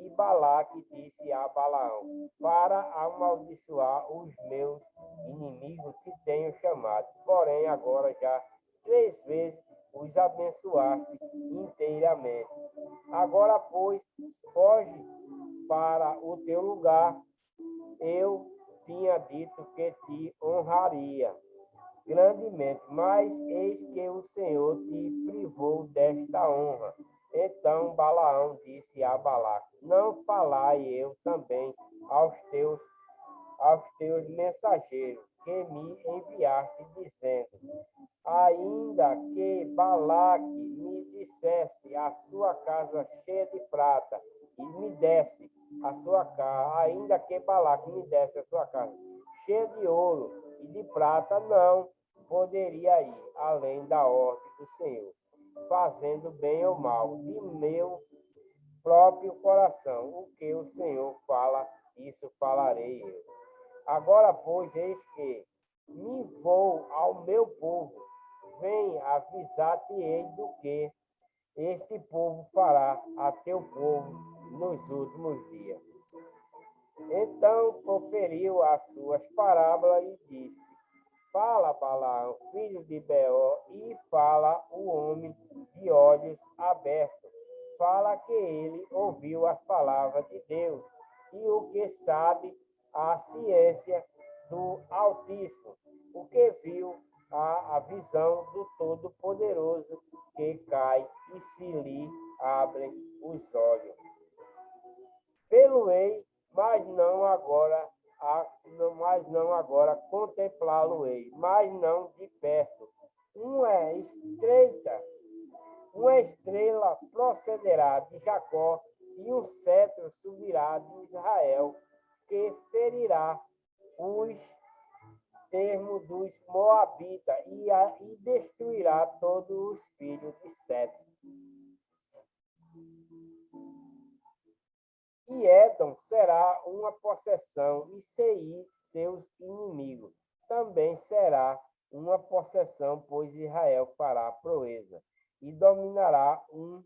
E Balaque disse a Balaão: para amaldiçoar os meus inimigos te tenho chamado, porém agora já 3 vezes os abençoaste inteiramente. Agora, pois, foge para o teu lugar. Eu tinha dito que te honraria grandemente, mas eis que o Senhor te privou desta honra. Então Balaão disse a Balaque: não falai eu também aos teus mensageiros que me enviaste, dizendo: ainda que Balaque me dissesse a sua casa cheia de prata, e me desse a sua casa, ainda que Balaque me desse a sua casa cheia de ouro e de prata, não poderia ir além da ordem do Senhor, fazendo bem ou mal, de meu próprio coração. O que o Senhor fala, isso falarei eu. Agora, pois, eis que me vou ao meu povo, vem avisar-te-ei do que este povo fará a teu povo nos últimos dias. Então proferiu as suas parábolas e disse: fala Balaão, filho de Beor, e fala o homem de olhos abertos. Fala que ele ouviu as palavras de Deus, e o que sabe a ciência do Altíssimo, o que viu a visão do Todo-Poderoso, que cai e se lhe abrem os olhos. Pelo-ei, mas não agora contemplá-lo-ei, mas não de perto. Uma estrela procederá de Jacó, e um cetro subirá de Israel, que ferirá os termos dos Moabitas e destruirá todos os filhos de Sete. E Edom será uma possessão, e Seir seus inimigos. Também será uma possessão, pois Israel fará proeza, e dominará um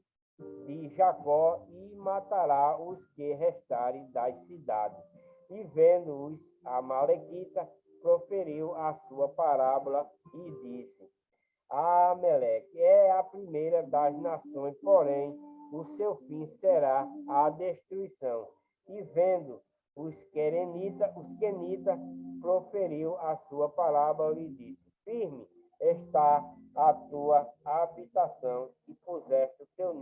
de Jacó, e matará os que restarem das cidades. E vendo os amalequitas, proferiu a sua parábola e disse: Amaleque é a primeira das nações, porém o seu fim será a destruição. E vendo os quenitas, proferiu a sua parábola e disse: firme está a tua habitação, e puseste o teu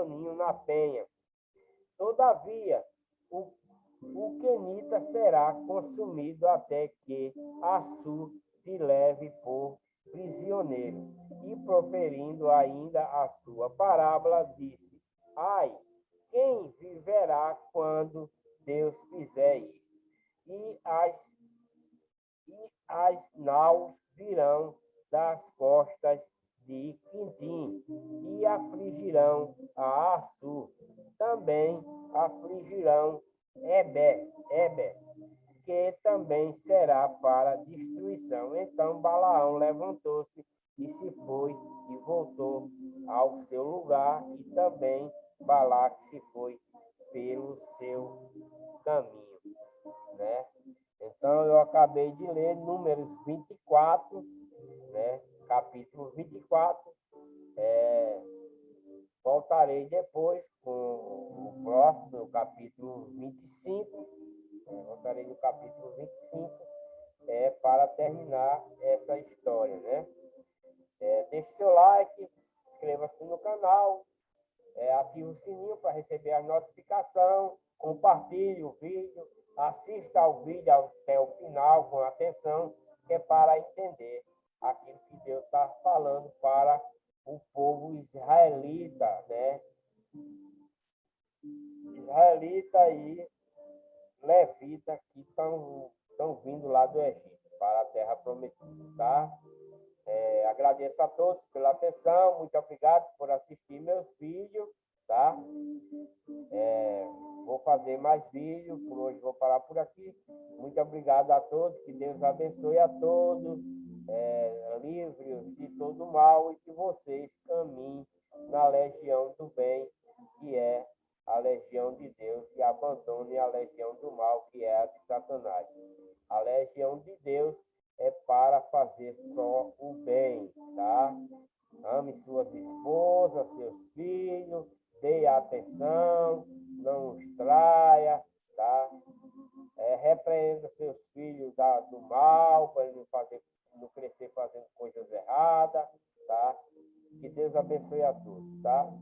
ninho na penha. Todavia, o quenita será consumido até que Assur te leve por prisioneiro. E proferindo ainda a sua parábola, disse: ai, quem viverá quando Deus fizer isso? E as naus virão das costas de Quintim e afligirão a Assur. Também afligirão Eber, que também será para destruição. Então Balaão levantou-se e se foi e voltou ao seu lugar, e também Balaque se foi pelo seu caminho, né? Então eu acabei de ler Números 24, né? Capítulo 24. Voltarei depois com o próximo, o capítulo 25. Voltarei no capítulo 25 para terminar essa história, né? Deixe seu like, inscreva-se no canal, ative o sininho para receber a notificação, compartilhe o vídeo, assista ao vídeo até o final com atenção, que é para entender aquilo que Deus está falando para o povo israelita, né? Israelita e levita que estão vindo lá do Egito para a terra prometida, tá? Agradeço a todos pela atenção, muito obrigado por assistir meus vídeos, tá? Vou fazer mais vídeos, por hoje vou parar por aqui. Muito obrigado a todos, que Deus abençoe a todos, livre de todo mal, e que vocês caminhem na legião do bem, que é a legião de Deus, e abandone a legião do mal, que é a de Satanás. A legião de Deus é para fazer só o bem, tá? Ame suas esposas, seus filhos, dê atenção, não os traia, tá? Repreenda seus filhos do mal, para eles não crescer fazendo coisas erradas, tá? Que Deus abençoe a todos, tá?